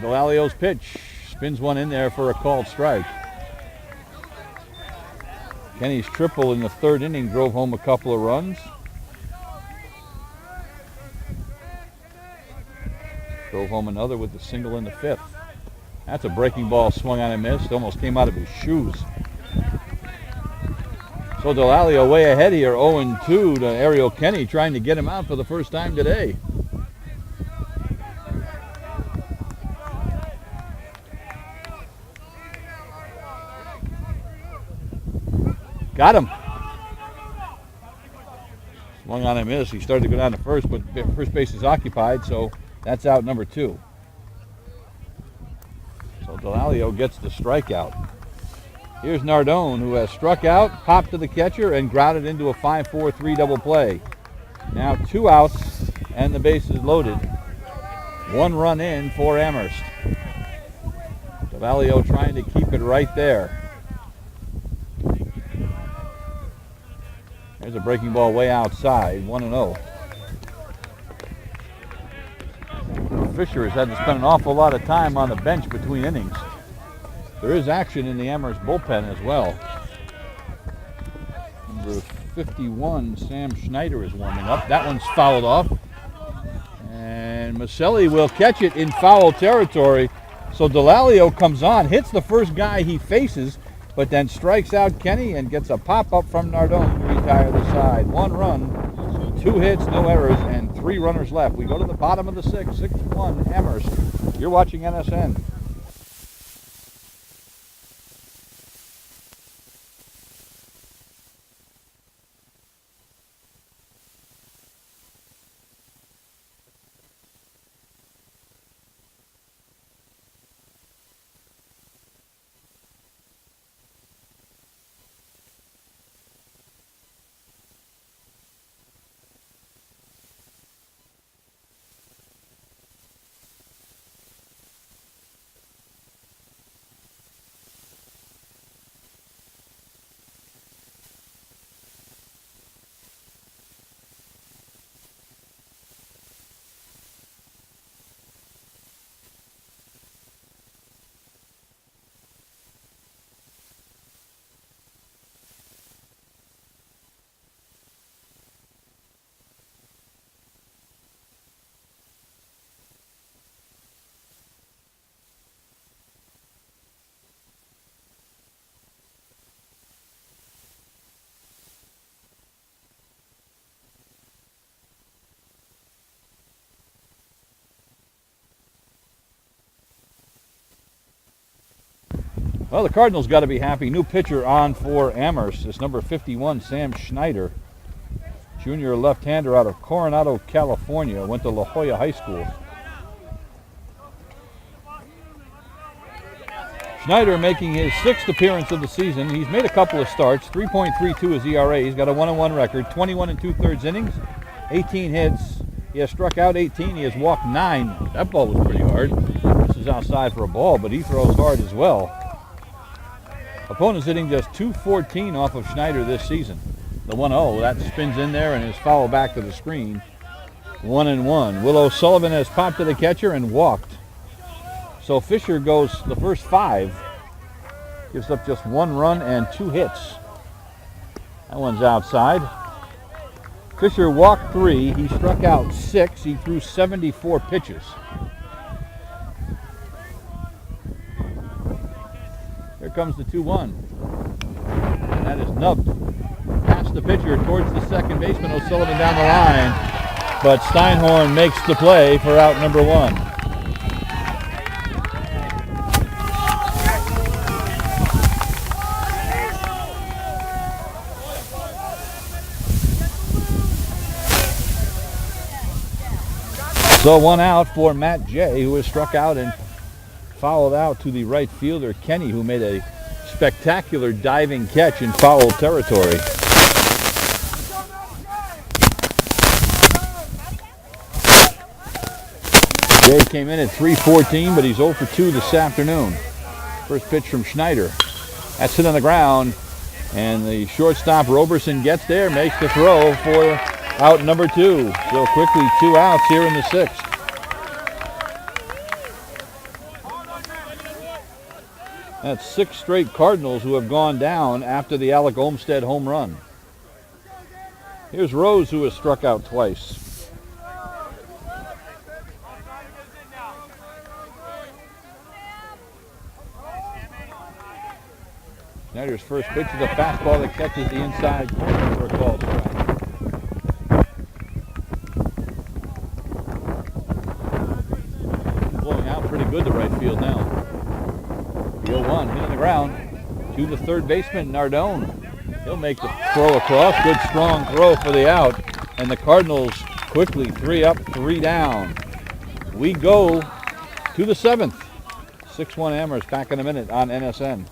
Delalio's pitch, spins one in there for a called strike. Kenny's triple in the third inning drove home a couple of runs. Drove home another with the single in the fifth. That's a breaking ball swung on and missed. Almost came out of his shoes. So Delalio way ahead here, 0-2 to Ariel Kenny, trying to get him out for the first time today. Got him. Swung on and missed. He started to go down to first, but first base is occupied, so that's out number 2. So Delalio gets the strikeout. Here's Nardone, who has struck out, popped to the catcher, and grounded into a 5-4-3 double play. Now 2 outs, and the base is loaded. 1 run in for Amherst. Delalio trying to keep it right there. There's a breaking ball way outside, 1-0. Fisher has had to spend an awful lot of time on the bench between innings. There is action in the Amherst bullpen as well. Number 51, Sam Schneider, is warming up. That one's fouled off. And Maselli will catch it in foul territory. So Delalio comes on, hits the first guy he faces, but then strikes out Kenny and gets a pop-up from Nardone to retire the side. 1 run, 2 hits, no errors, and 3 runners left. We go to the bottom of the 6th, 6-1 Amherst. You're watching NSN. Well, the Cardinals got to be happy. New pitcher on for Amherst is number 51, Sam Schneider. Junior left-hander out of Coronado, California. Went to La Jolla High School. Schneider making his 6th appearance of the season. He's made a couple of starts. 3.32 is ERA. He's got a 1-1 record. 21 2/3 innings. 18 hits. He has struck out 18. He has walked 9. That ball was pretty hard. This is outside for a ball, but he throws hard as well. Opponent's hitting just .214 off of Schneider this season. The 1-0, that spins in there and is fouled back to the screen. 1-1. Will O'Sullivan has popped to the catcher and walked. So Fisher goes the first 5. Gives up just 1 run and 2 hits. That one's outside. Fisher walked 3. He struck out 6. He threw 74 pitches. Here comes the 2-1. And that is nubbed past the pitcher towards the second baseman. O'Sullivan down the line. But Steinhorn makes the play for out number 1. So 1 out for Matt J., who was struck out and fouled out to the right fielder, Kenny, who made a spectacular diving catch in foul territory. Jay came in at 314, but he's 0 for 2 this afternoon. First pitch from Schneider. That's hit on the ground, and the shortstop Roberson gets there, makes the throw for out number 2. So quickly 2 outs here in the 6th. That's 6 straight Cardinals who have gone down after the Alec Olmsted home run. Here's Rose, who has struck out twice. Schneider's first pitch is a fastball that catches the inside corner for a called strike. Blowing out pretty good to right field now. The 0-1 hitting the ground to the third baseman, Nardone. He'll make the throw across. Good strong throw for the out. And the Cardinals quickly 3 up, 3 down. We go to the 7th. 6-1 Amherst back in a minute on NSN.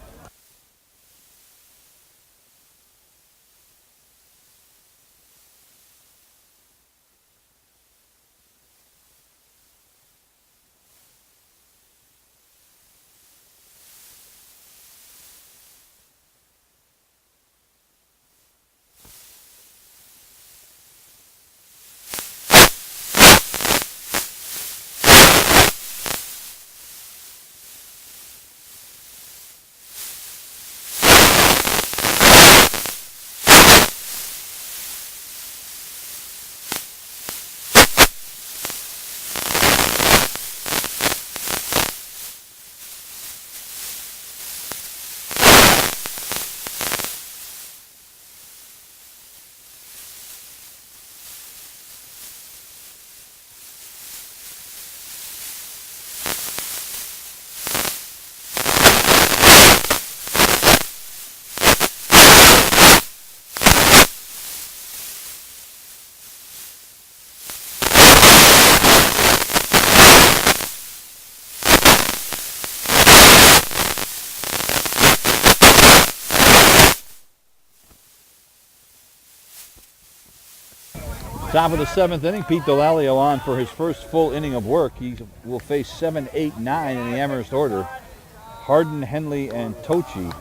Top of the 7th inning, Pete Delalio on for his first full inning of work. He will face 7, 8, 9 in the Amherst order. Harden, Henley, and Tochi.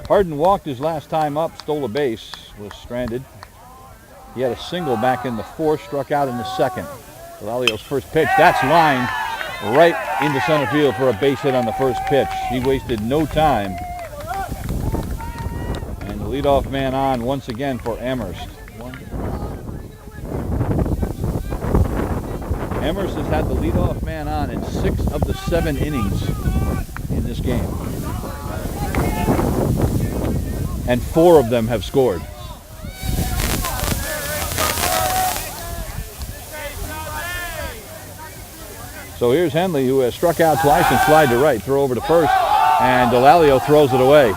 Harden walked his last time up, stole a base, was stranded. He had a single back in the 4th, struck out in the 2nd. Delalio's first pitch, that's lined right into center field for a base hit on the first pitch. He wasted no time. And the leadoff man on once again for Amherst. Amherst has had the leadoff man on in 6 of the 7 innings in this game. And 4 of them have scored. So here's Henley, who has struck out twice and slide to right. Throw over to first, and Delalio throws it away.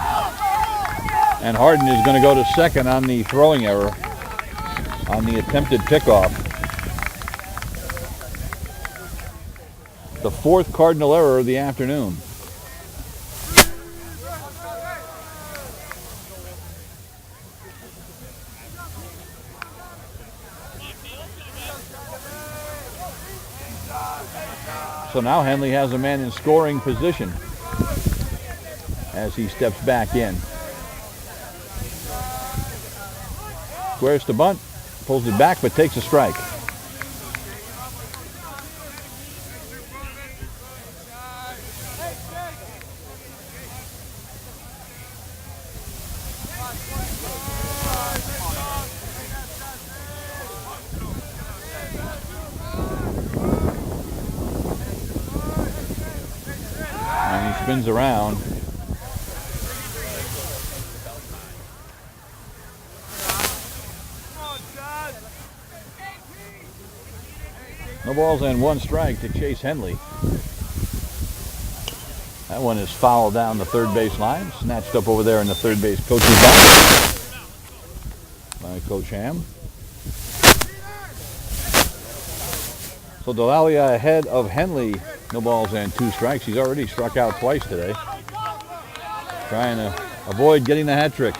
And Harden is going to go to second on the throwing error on the attempted pickoff. The 4th Cardinal error of the afternoon. So now Henley has a man in scoring position as he steps back in. Squares to bunt, pulls it back, but takes a strike. Spins around. No balls and 1 strike to Chase Henley. That one is fouled down the third base line, snatched up over there in the third base coach's box by Coach Ham. So Delalio ahead of Henley. No balls and 2 strikes. He's already struck out twice today. Trying to avoid getting the hat trick.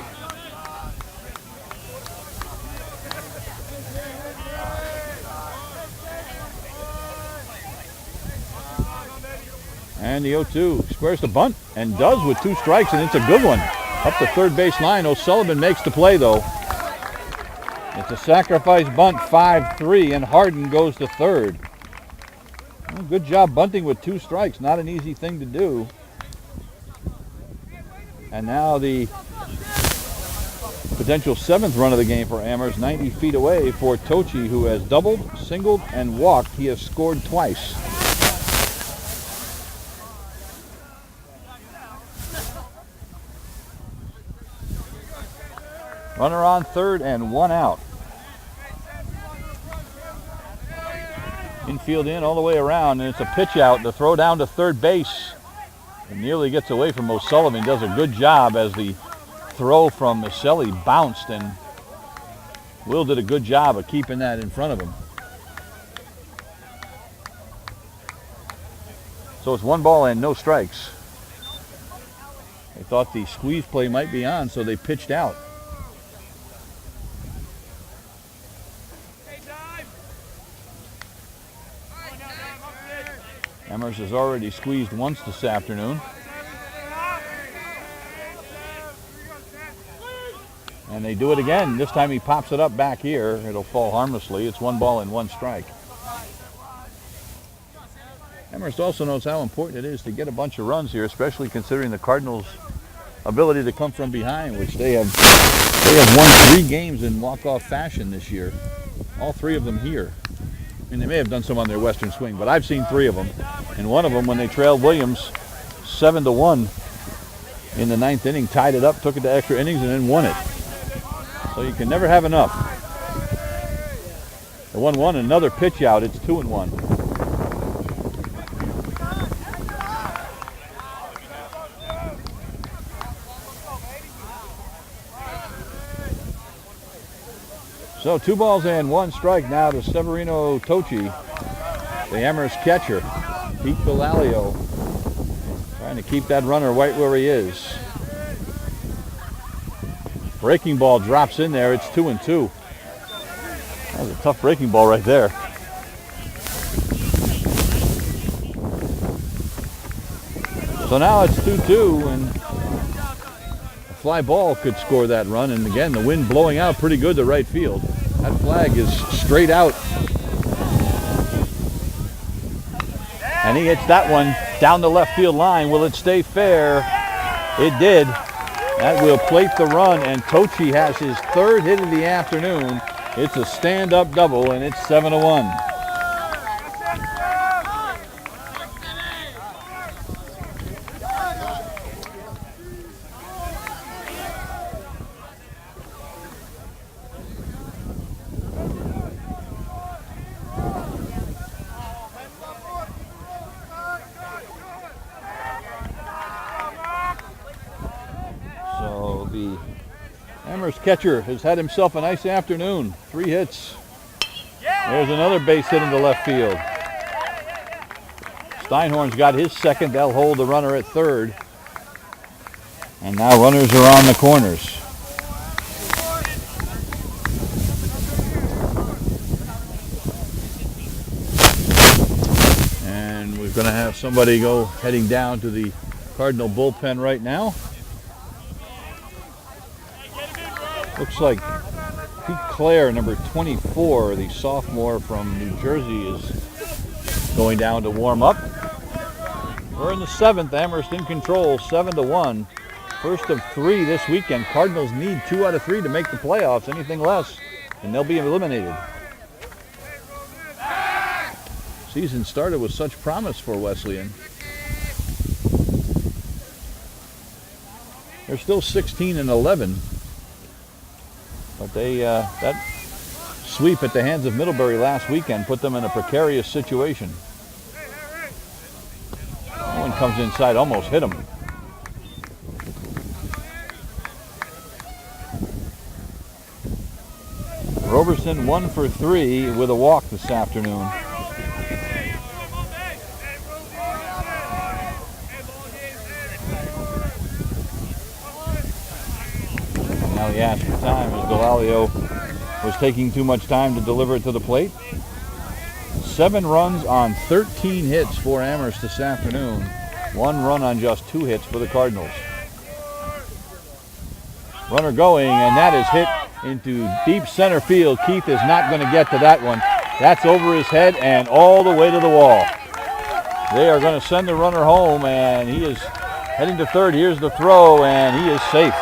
And the 0-2 squares the bunt and does with 2 strikes, and it's a good one. Up the third base line. O'Sullivan makes the play though. It's a sacrifice bunt, 5-3, and Harden goes to third. Well, good job bunting with 2 strikes. Not an easy thing to do. And now the potential 7th run of the game for Amherst, 90 feet away for Tochi, who has doubled, singled, and walked. He has scored twice. Runner on third and 1 out. Infield in all the way around, and it's a pitch out. The throw down to third base. It nearly gets away from O'Sullivan. Does a good job as the throw from Maselli bounced, and Will did a good job of keeping that in front of him. So it's 1 ball and no strikes. They thought the squeeze play might be on, so they pitched out. Amherst has already squeezed once this afternoon. And they do it again. This time he pops it up back here. It'll fall harmlessly. It's 1 ball and 1 strike. Amherst also knows how important it is to get a bunch of runs here, especially considering the Cardinals' ability to come from behind, which they have won 3 games in walk-off fashion this year. All 3 of them here. I mean, they may have done some on their western swing, but I've seen 3 of them. And one of them, when they trailed Williams 7-1 in the 9th inning, tied it up, took it to extra innings, and then won it. So you can never have enough. The 1-1, another pitch out. It's 2-1. So 2 balls and 1 strike now to Severino Tochi, the Amherst catcher. Pete Bilalio trying to keep that runner right where he is. Breaking ball drops in there. It's 2-2. That was a tough breaking ball right there. So now it's 2-2, and a fly ball could score that run. And again, the wind blowing out pretty good to right field. That flag is straight out. And he hits that one down the left field line. Will it stay fair? It did. That will plate the run, and Tochi has his 3rd hit of the afternoon. It's a stand-up double, and it's 7-1. So the Amherst catcher has had himself a nice afternoon. 3 hits. There's another base hit into left field. Steinhorn's got his 2nd. They'll hold the runner at 3rd. And now runners are on the corners. And we're going to have somebody go heading down to the Cardinal bullpen right now. Looks like Pete Clare, number 24, the sophomore from New Jersey, is going down to warm up. We're in the 7th. Amherst in control, 7-1. First of 3 this weekend. Cardinals need 2 out of 3 to make the playoffs. Anything less, and they'll be eliminated. Season started with such promise for Wesleyan. They're still 16-11. But that sweep at the hands of Middlebury last weekend put them in a precarious situation. That one comes inside, almost hit him. Roberson 1 for 3 with a walk this afternoon. Now he asked for time as Bilalio was taking too much time to deliver it to the plate. 7 runs on 13 hits for Amherst this afternoon. 1 run on just 2 hits for the Cardinals. Runner going, and that is hit into deep center field. Keith is not going to get to that one. That's over his head and all the way to the wall. They are going to send the runner home, and he is Heading to third, here's the throw, and he is safe.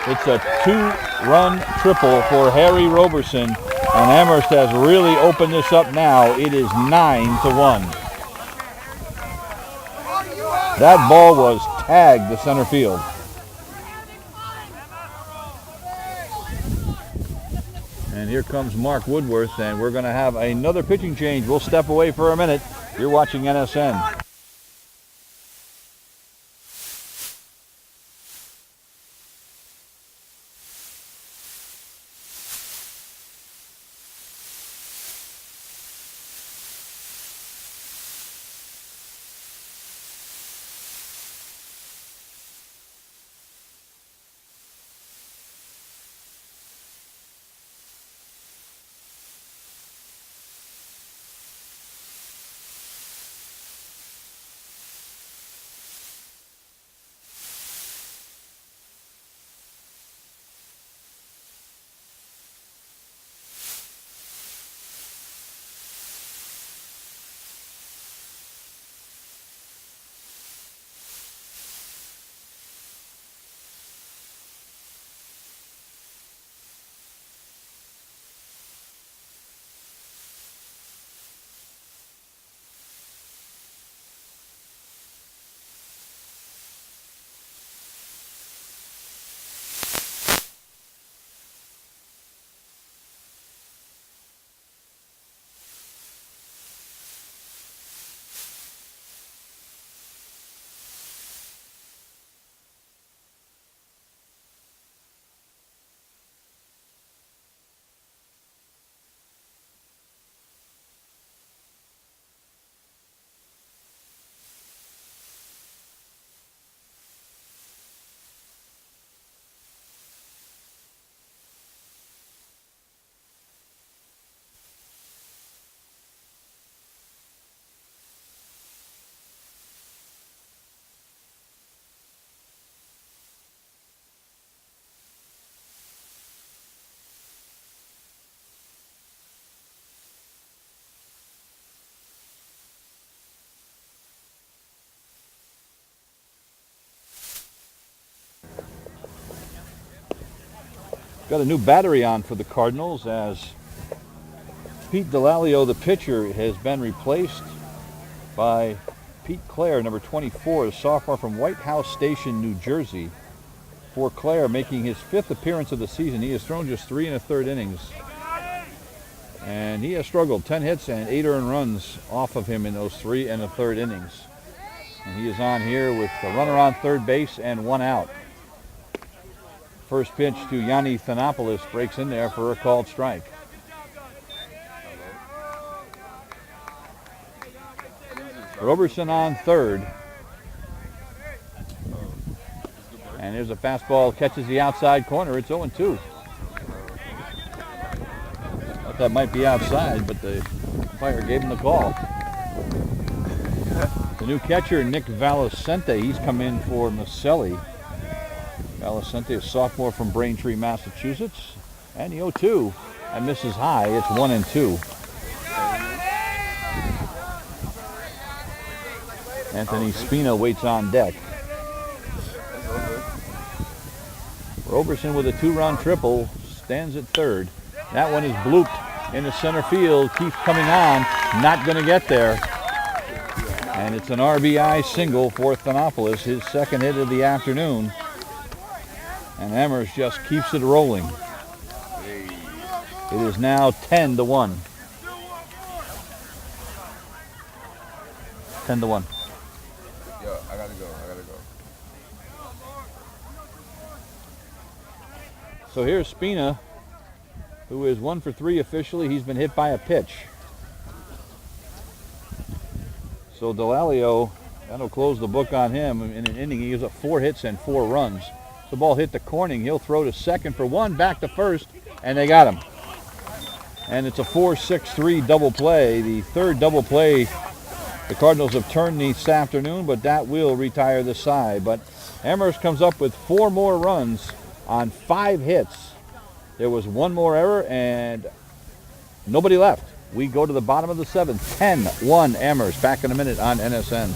It's a 2-run triple for Harry Roberson, and Amherst has really opened this up now. It is 9-1. That ball was tagged to center field. And here comes Mark Woodworth, and we're going to have another pitching change. We'll step away for a minute. You're watching NSN. Got a new battery on for the Cardinals as Pete Delalio, the pitcher, has been replaced by Pete Clare, number 24, a sophomore from White House Station, New Jersey. For Clare, making his 5th appearance of the season, he has thrown just 3 1/3 innings. And he has struggled. 10 hits and 8 earned runs off of him in those 3 1/3 innings. And he is on here with a runner on third base and 1 out. First pitch to Yanni Thanopoulos, breaks in there for a called strike. Roberson on third. And there's a fastball, catches the outside corner. It's 0-2. Thought that might be outside, but the umpire gave him the call. The new catcher, Nick Valicente, he's come in for Maselli. Valicente, a sophomore from Braintree, Massachusetts. And the 0-2, that misses high. It's 1-2. Anthony Spina waits on deck. Roberson with a 2-run triple, stands at third. That one is blooped into center field. Keeps coming on, not going to get there. And it's an RBI single for Thanopoulos, his 2nd hit of the afternoon. And Amherst just keeps it rolling. It is now 10-1. 10-1. Yo, I gotta go. So here's Spina, who is 1 for 3 officially. He's been hit by a pitch. So Delalio, that'll close the book on him. In an inning, he gives up 4 hits and 4 runs. The ball hit the corning. He'll throw to second for 1, back to first, and they got him. And it's a 4-6-3 double play. The 3rd double play the Cardinals have turned this afternoon, but that will retire the side. But Amherst comes up with 4 more runs on 5 hits. There was 1 more error, and nobody left. We go to the bottom of the 7th. 10-1 Amherst. Back in a minute on NSN.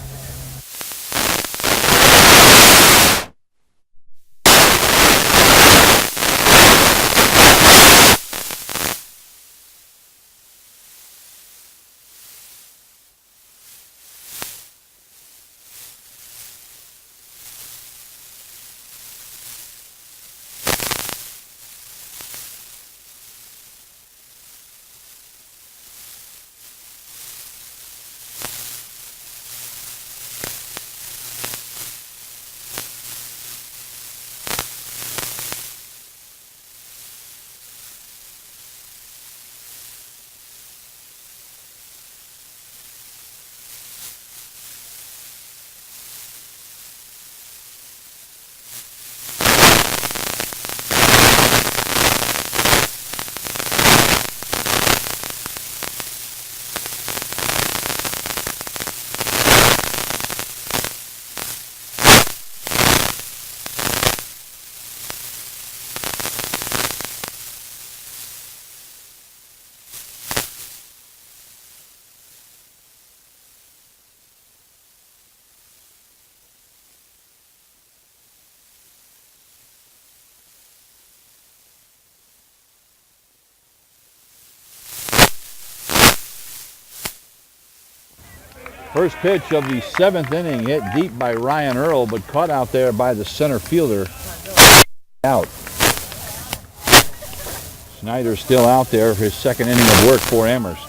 First pitch of the 7th inning, hit deep by Ryan Earl, but caught out there by the center fielder. Out. Snyder still out there for his 2nd inning of work for Amherst.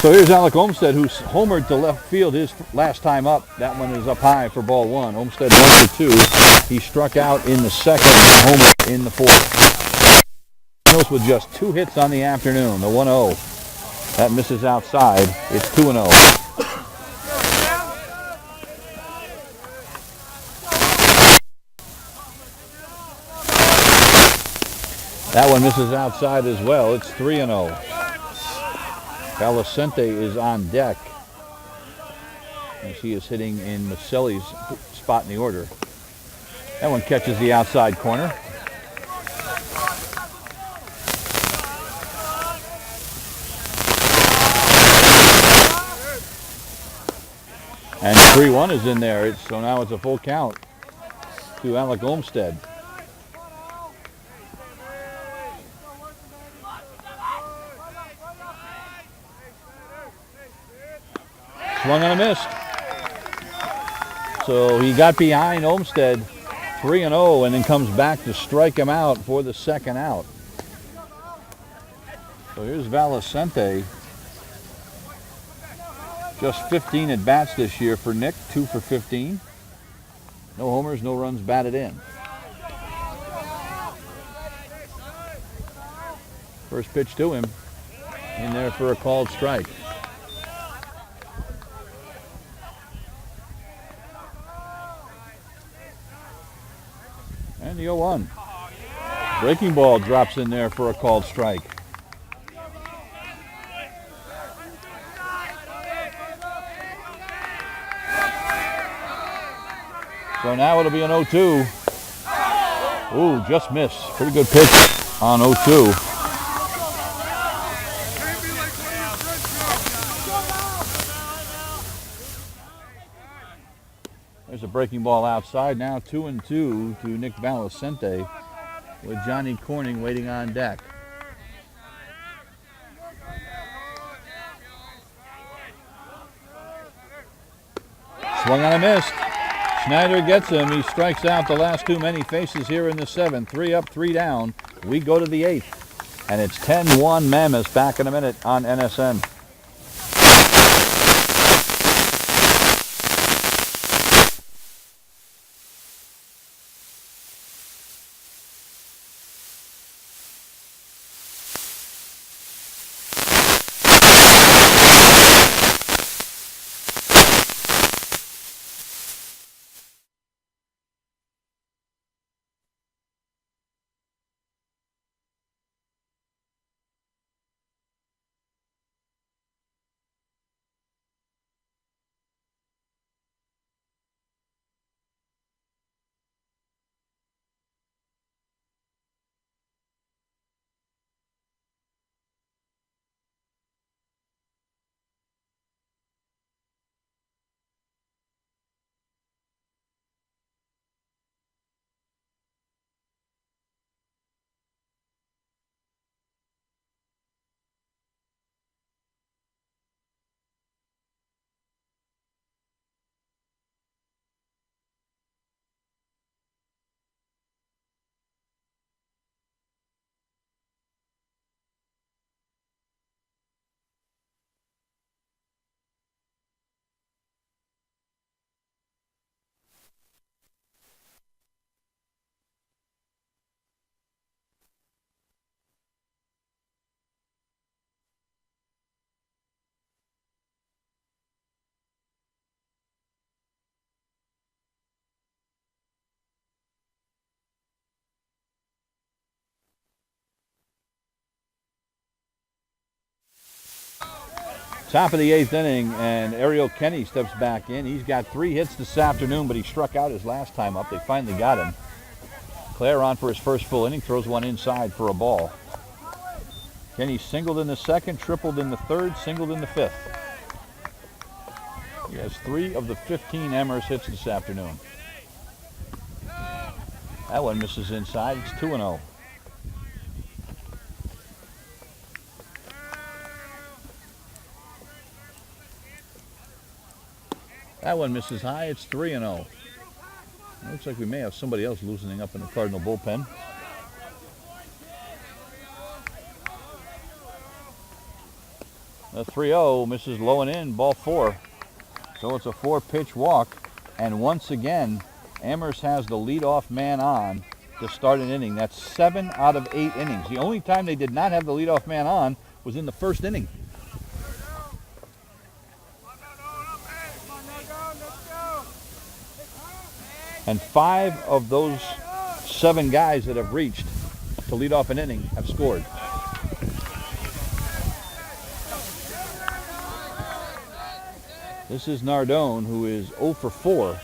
So here's Alec Olmsted, who's homered to left field his last time up. That one is up high for ball 1. Olmsted 1 for 2. He struck out in the 2nd, homer in the 4th. Cardinals with just 2 hits on the afternoon. The 1-0. That misses outside. It's 2-0. That one misses outside as well. It's 3-0. Valicente is on deck as he is hitting in Maselli's spot in the order. That one catches the outside corner. And 3-1 is in there. So now it's a full count to Alec Olmsted. Swung on a miss. So he got behind Olmsted 3-0 and then comes back to strike him out for the 2nd out. So here's Valicente. Just 15 at bats this year for Nick, 2 for 15. No homers, no runs batted in. First pitch to him, in there for a called strike. And the 0-1. Breaking ball drops in there for a called strike. So now it'll be an 0-2. Ooh, just missed. Pretty good pitch on 0-2. There's a breaking ball outside. Now 2-2 to Nick Valicente with Johnny Corning waiting on deck. Swung on a miss. Snyder gets him. He strikes out the last 2 men he faces here in the 7th. 3 up, 3 down. We go to the 8th. And it's 10-1 Mammoth. Back in a minute on NSN. Top of the 8th inning, and Ariel Kenny steps back in. He's got 3 hits this afternoon, but he struck out his last time up. They finally got him. Claire on for his first full inning, throws one inside for a ball. Kenny singled in the 2nd, tripled in the 3rd, singled in the 5th. He has 3 of the 15 Amherst hits this afternoon. That one misses inside. It's 2-0. That one misses high. It's 3-0. Looks like we may have somebody else loosening up in the Cardinal bullpen. The 3-0 misses low and in, ball 4. So it's a 4-pitch walk. And once again, Amherst has the leadoff man on to start an inning. That's 7 out of 8 innings. The only time they did not have the leadoff man on was in the first inning. And 5 of those 7 guys that have reached to lead off an inning have scored. This is Nardone, who is 0 for 4.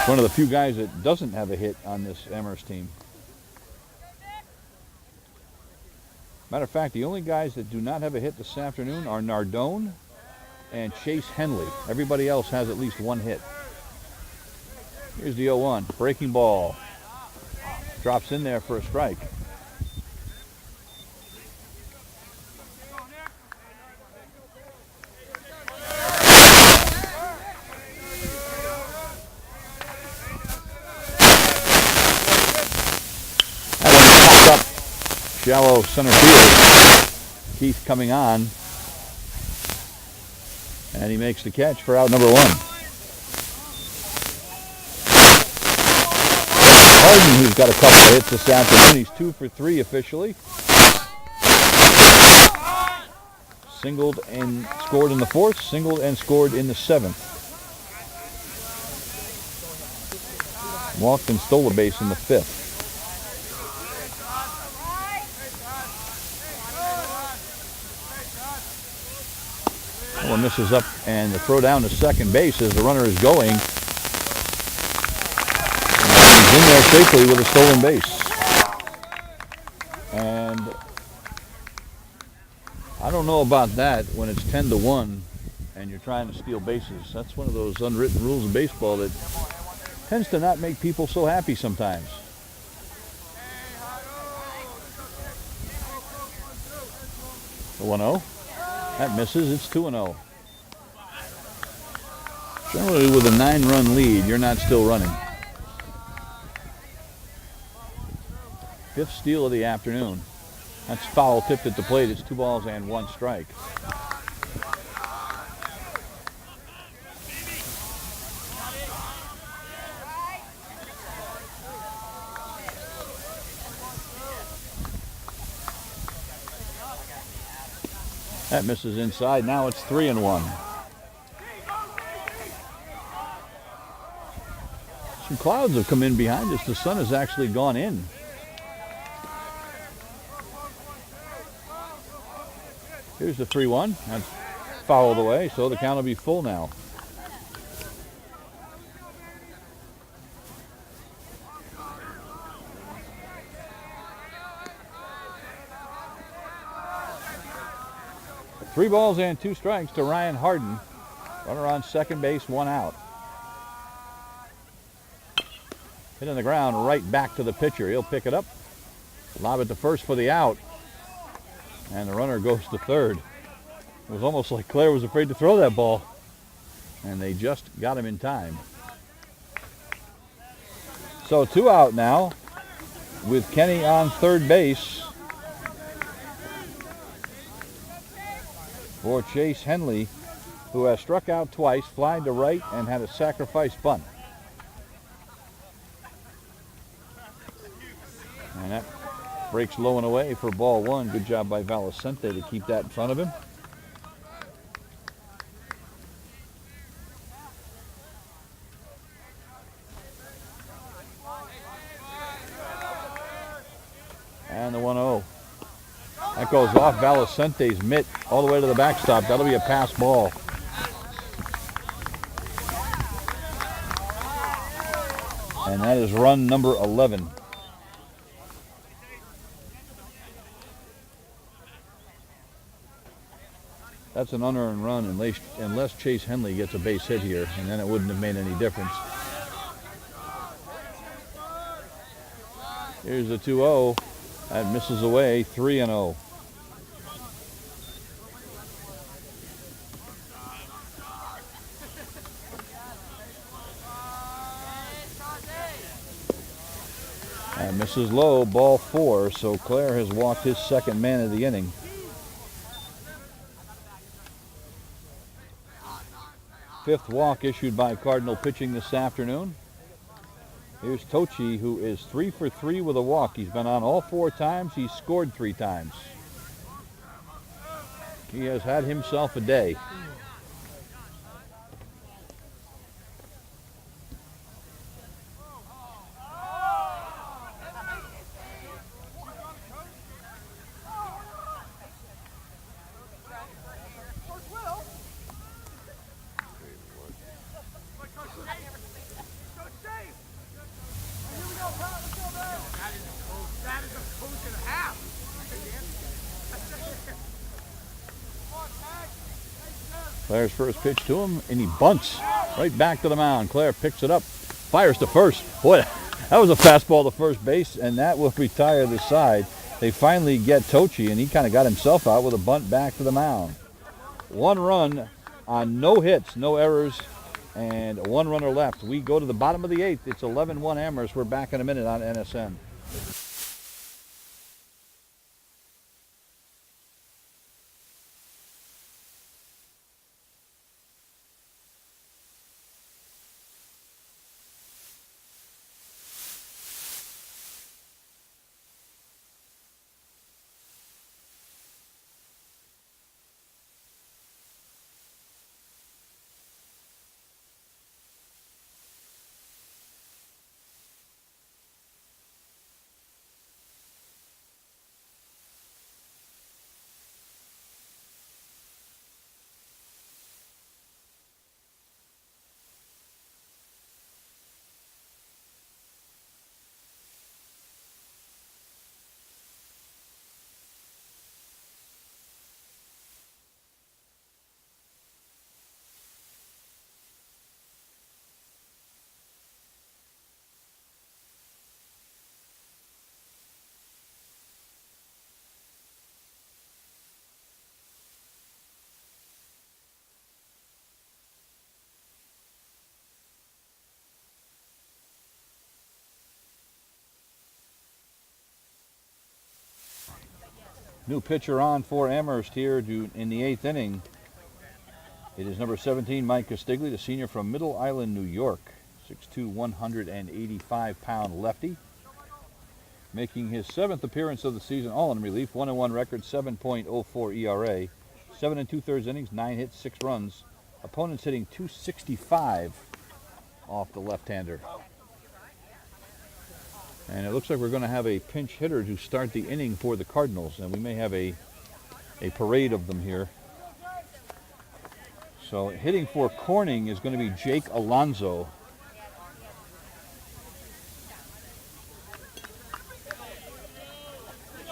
One of the few guys that doesn't have a hit on this Amherst team. Matter of fact, the only guys that do not have a hit this afternoon are Nardone and Chase Henley. Everybody else has at least 1 hit. Here's the 0-1. Breaking ball. Drops in there for a strike. Shallow center field. Keith coming on. And he makes the catch for out number 1. Harden, who's got a couple of hits this afternoon. He's 2 for 3 officially. Singled and scored in the 4th. Singled and scored in the 7th. Walked and stole a base in the 5th. One misses up, and the throw down to second base as the runner is going. And he's in there safely with a stolen base. And I don't know about that when it's 10-1 and you're trying to steal bases. That's one of those unwritten rules in baseball that tends to not make people so happy sometimes. The 1-0. That misses. It's 2-0. Generally, with a 9-run lead, you're not still running. 5th steal of the afternoon. That's foul tipped at the plate. It's 2 balls and 1 strike. That misses inside. Now it's 3-1. Some clouds have come in behind us. The sun has actually gone in. Here's the 3-1. That's fouled away, so the count will be full now. Three balls and 2 strikes to Ryan Harden. Runner on second base, 1 out. Hit on the ground, right back to the pitcher. He'll pick it up, lob it to first for the out, and the runner goes to third. It was almost like Claire was afraid to throw that ball, and they just got him in time. So 2 out now with Kenny on third base for Chase Henley, who has struck out twice, flied to right, and had a sacrifice bunt. And that breaks low and away for ball 1. Good job by Valicente to keep that in front of him. And the 1-0. That goes off Valicente's mitt all the way to the backstop. That'll be a pass ball. And that is run number 11. That's an unearned run unless Chase Henley gets a base hit here, and then it wouldn't have made any difference. Here's the 2-0. That misses away, 3-0. And misses low, ball 4. So Claire has walked his second man of the inning. Fifth walk issued by Cardinal pitching this afternoon. Here's Tochi, who is 3 for 3 with a walk. He's been on all 4 times. He's scored 3 times. He has had himself a day. Claire's first pitch to him, and he bunts right back to the mound. Claire picks it up, fires to first. Boy, that was a fastball to first base, and that will retire the side. They finally get Tochi, and he kind of got himself out with a bunt back to the mound. 1 run on no hits, no errors, and 1 runner left. We go to the bottom of the 8th. It's 11-1 Amherst. We're back in a minute on NSN. New pitcher on for Amherst here in the 8th inning. It is number 17, Mike Castigli, the senior from Middle Island, New York. 6'2", 185-pound lefty. Making his 7th appearance of the season, all in relief. 1-1 record, 7.04 ERA. 7 2/3 innings, 9 hits, 6 runs. Opponents hitting .265 off the left-hander. And it looks like we're going to have a pinch hitter to start the inning for the Cardinals, and we may have a parade of them here. So hitting for Corning is going to be Jake Alonzo.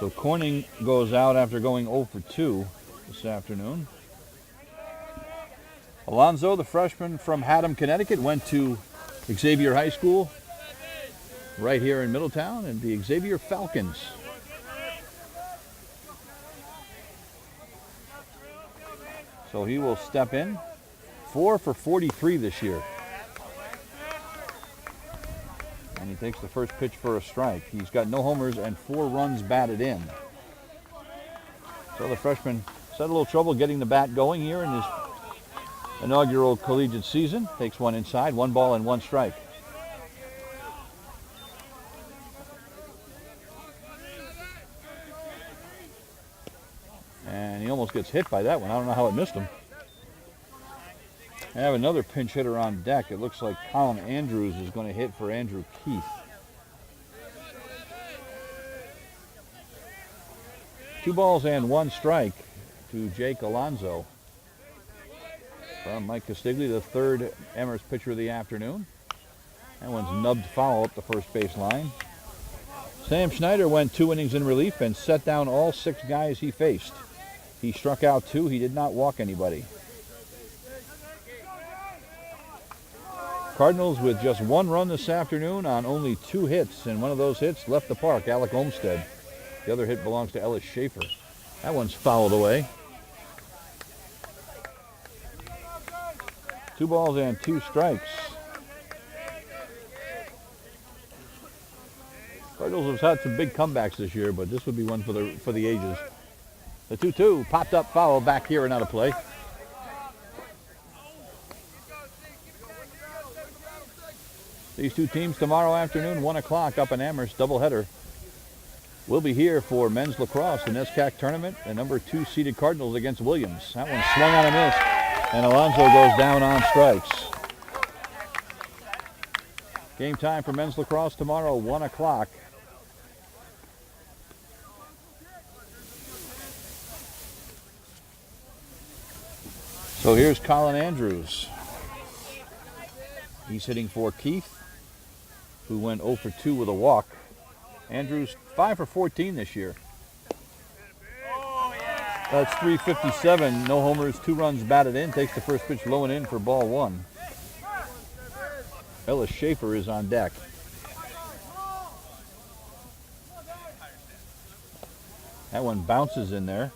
So Corning goes out after going 0 for 2 this afternoon. Alonzo, the freshman from Haddam, Connecticut, went to Xavier High School right here in Middletown, and the Xavier Falcons. So he will step in. 4 for 43 this year. And he takes the first pitch for a strike. He's got no homers and 4 runs batted in. So the freshman had a little trouble getting the bat going here in his inaugural collegiate season. Takes one inside, 1 ball and 1 strike. And he almost gets hit by that one. I don't know how it missed him. I have another pinch hitter on deck. It looks like Colin Andrews is going to hit for Andrew Keith. 2 balls and 1 strike to Jake Alonzo. From Mike Castigli, the 3rd Amherst pitcher of the afternoon. That one's nubbed foul up the first base line. Sam Schneider went 2 innings in relief and set down all 6 guys he faced. He struck out 2. He did not walk anybody. Cardinals with just one run this afternoon on only 2 hits, and one of those hits left the park, Alec Olmsted. The other hit belongs to Ellis Schaefer. That one's fouled away. 2 balls and 2 strikes. Cardinals have had some big comebacks this year, but this would be one for the ages. The 2-2 popped up foul back here and out of play. These two teams tomorrow afternoon, 1 o'clock up in Amherst, doubleheader. We'll be here for men's lacrosse, the NESCAC tournament, the number 2 seeded Cardinals against Williams. That one swung on a miss, and Alonso goes down on strikes. Game time for men's lacrosse tomorrow, 1 o'clock. So here's Colin Andrews. He's hitting for Keith, who went 0 for 2 with a walk. Andrews 5 for 14 this year. That's .357. No homers, 2 runs batted in. Takes the first pitch low and in for ball 1. Ellis Schaefer is on deck. That one bounces in there.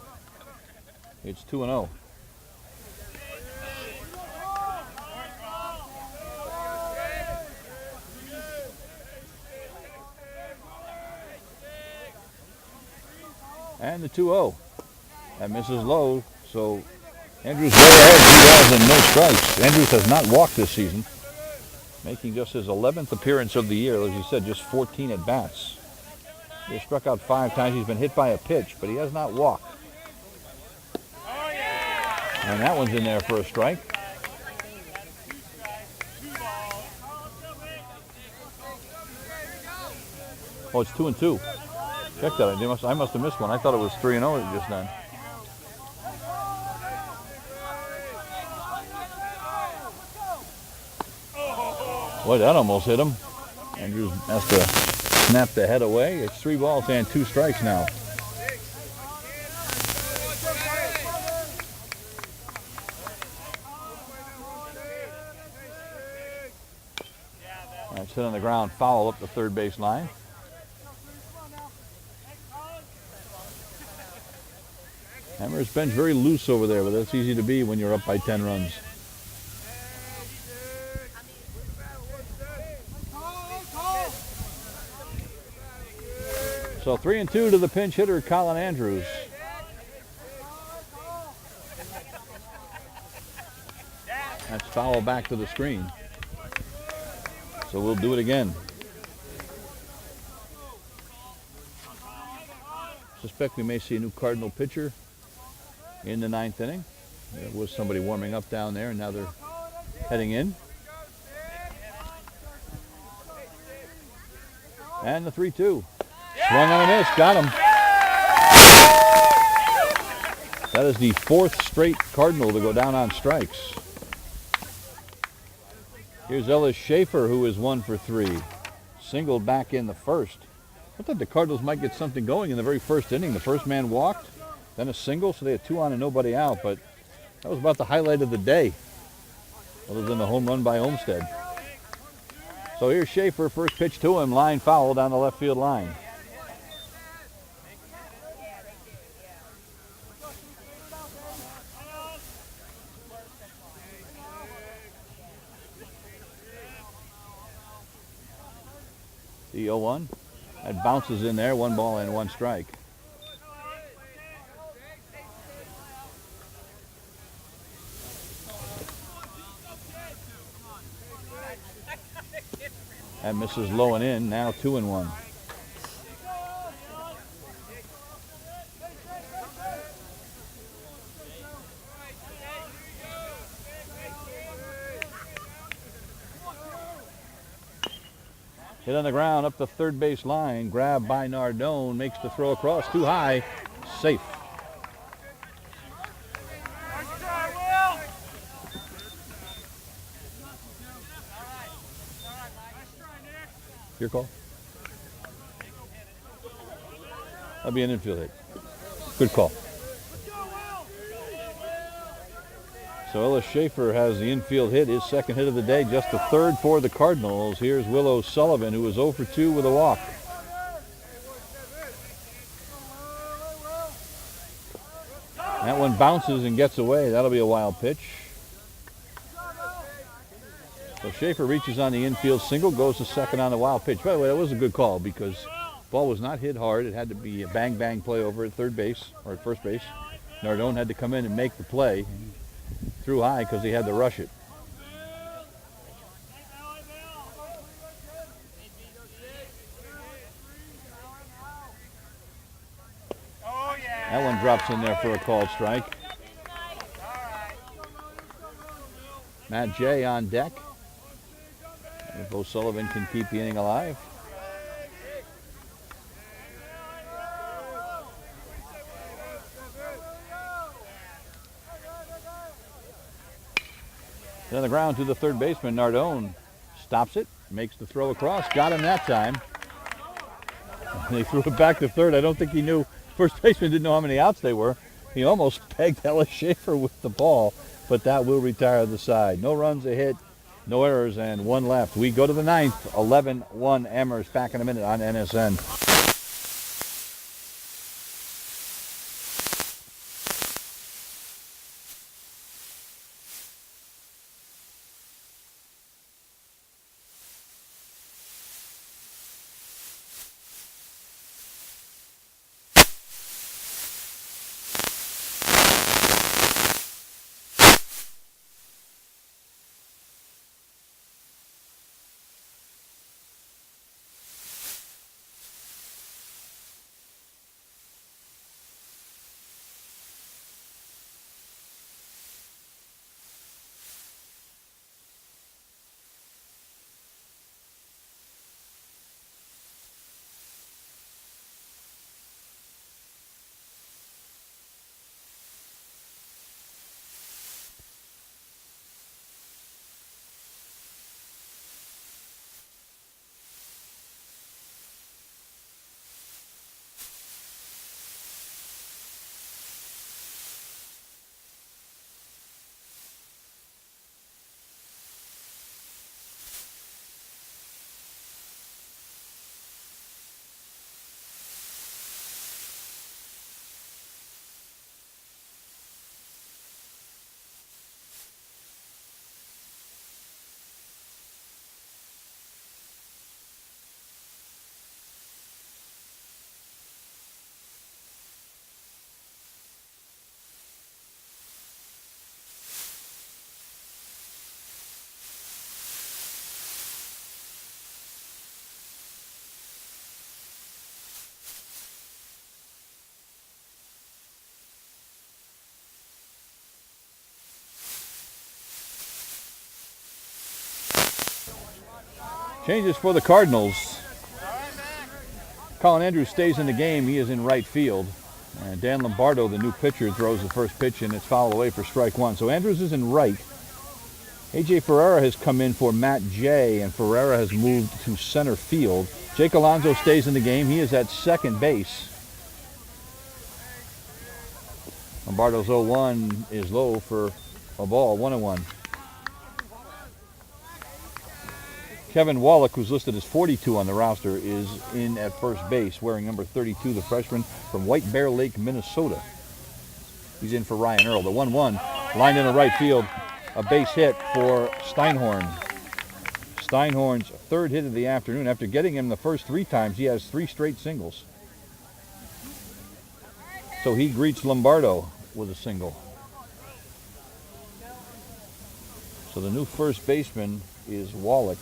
It's 2-0. And the 2-0. That misses low, so Andrews way ahead, 2 balls and no strikes. Andrews has not walked this season, making just his 11th appearance of the year. As you said, just 14 at-bats. He struck out 5 times. He's been hit by a pitch, but he has not walked. And that one's in there for a strike. Oh, it's 2-2. Check that. I must have missed one. I thought it was 3-0 just then. Boy, that almost hit him. Andrews has to snap the head away. It's 3 balls and 2 strikes now. That's hit on the ground, foul up the third base line. Amherst bench very loose over there, but that's easy to be when you're up by 10 runs. So 3-2 to the pinch hitter, Colin Andrews. That's foul back to the screen. So we'll do it again. Suspect we may see a new Cardinal pitcher in the 9th inning. There was somebody warming up down there, and now they're heading in. And the 3-2. Swung on a miss, got him. That is the 4th straight Cardinal to go down on strikes. Here's Ellis Schaefer, who is 1 for 3. Singled back in the first. I thought the Cardinals might get something going in the very first inning. The first man walked, then a single, so they had 2 on and nobody out, but that was about the highlight of the day, other than the home run by Olmsted. So here's Schaefer, first pitch to him, line foul down the left field line. The 0-1. That bounces in there, 1 ball and 1 strike. That misses low and in, now 2-1. Hit on the ground up the third base line. Grabbed by Nardone. Makes the throw across. Too high. Safe. Your call. That'll be an infield hit. Good call. So Ellis Schaefer has the infield hit, his second hit of the day, just the third for the Cardinals. Here's Willow Sullivan, who was 0 for 2 with a walk. That one bounces and gets away. That'll be a wild pitch. So Schaefer reaches on the infield single, goes to second on the wild pitch. By the way, that was a good call because the ball was not hit hard. It had to be a bang-bang play over at third base, or at first base. Nardone had to come in and make the play. He threw high because he had to rush it. That one drops in there for a called strike. Matt J on deck. If O'Sullivan can keep the inning alive. Then the ground to the third baseman. Nardone stops it, makes the throw across, got him that time. They threw it back to third. I don't think he knew. First baseman didn't know how many outs they were. He almost pegged Ellis Schaefer with the ball, but that will retire the side. No runs, a hit, no errors, and one left. We go to the ninth, 11-1 Amherst. Back in a minute on NSN. Changes for the Cardinals. Colin Andrews stays in the game. He is in right field. And Dan Lombardo, the new pitcher, throws the first pitch, and it's fouled away for strike one. So Andrews is in right. A.J. Ferreira has come in for Matt J., and Ferreira has moved to center field. Jake Alonso stays in the game. He is at second base. Lombardo's 0-1 is low for a ball, 1-1. Kevin Wallach, who's listed as 42 on the roster, is in at first base, wearing number 32, the freshman from White Bear Lake, Minnesota. He's in for Ryan Earl. The 1-1, lined in the right field, a base hit for Steinhorn. Steinhorn's third hit of the afternoon. After getting him the first three times, he has 3 straight singles. So he greets Lombardo with a single. So the new first baseman is Wallach.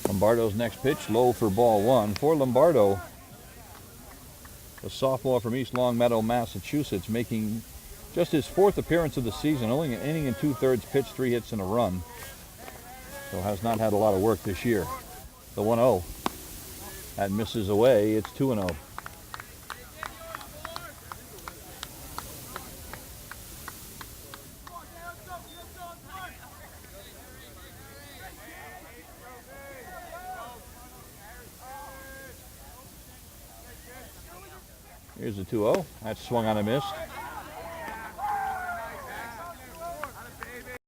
Lombardo's next pitch, low for ball one. For Lombardo, a sophomore from East Longmeadow, Massachusetts, making just his 4th appearance of the season, only an inning and 2/3 pitched, 3 hits and a run. So has not had a lot of work this year. The 1-0. That misses away. It's 2-0. Here's the 2-0. That's swung on and missed.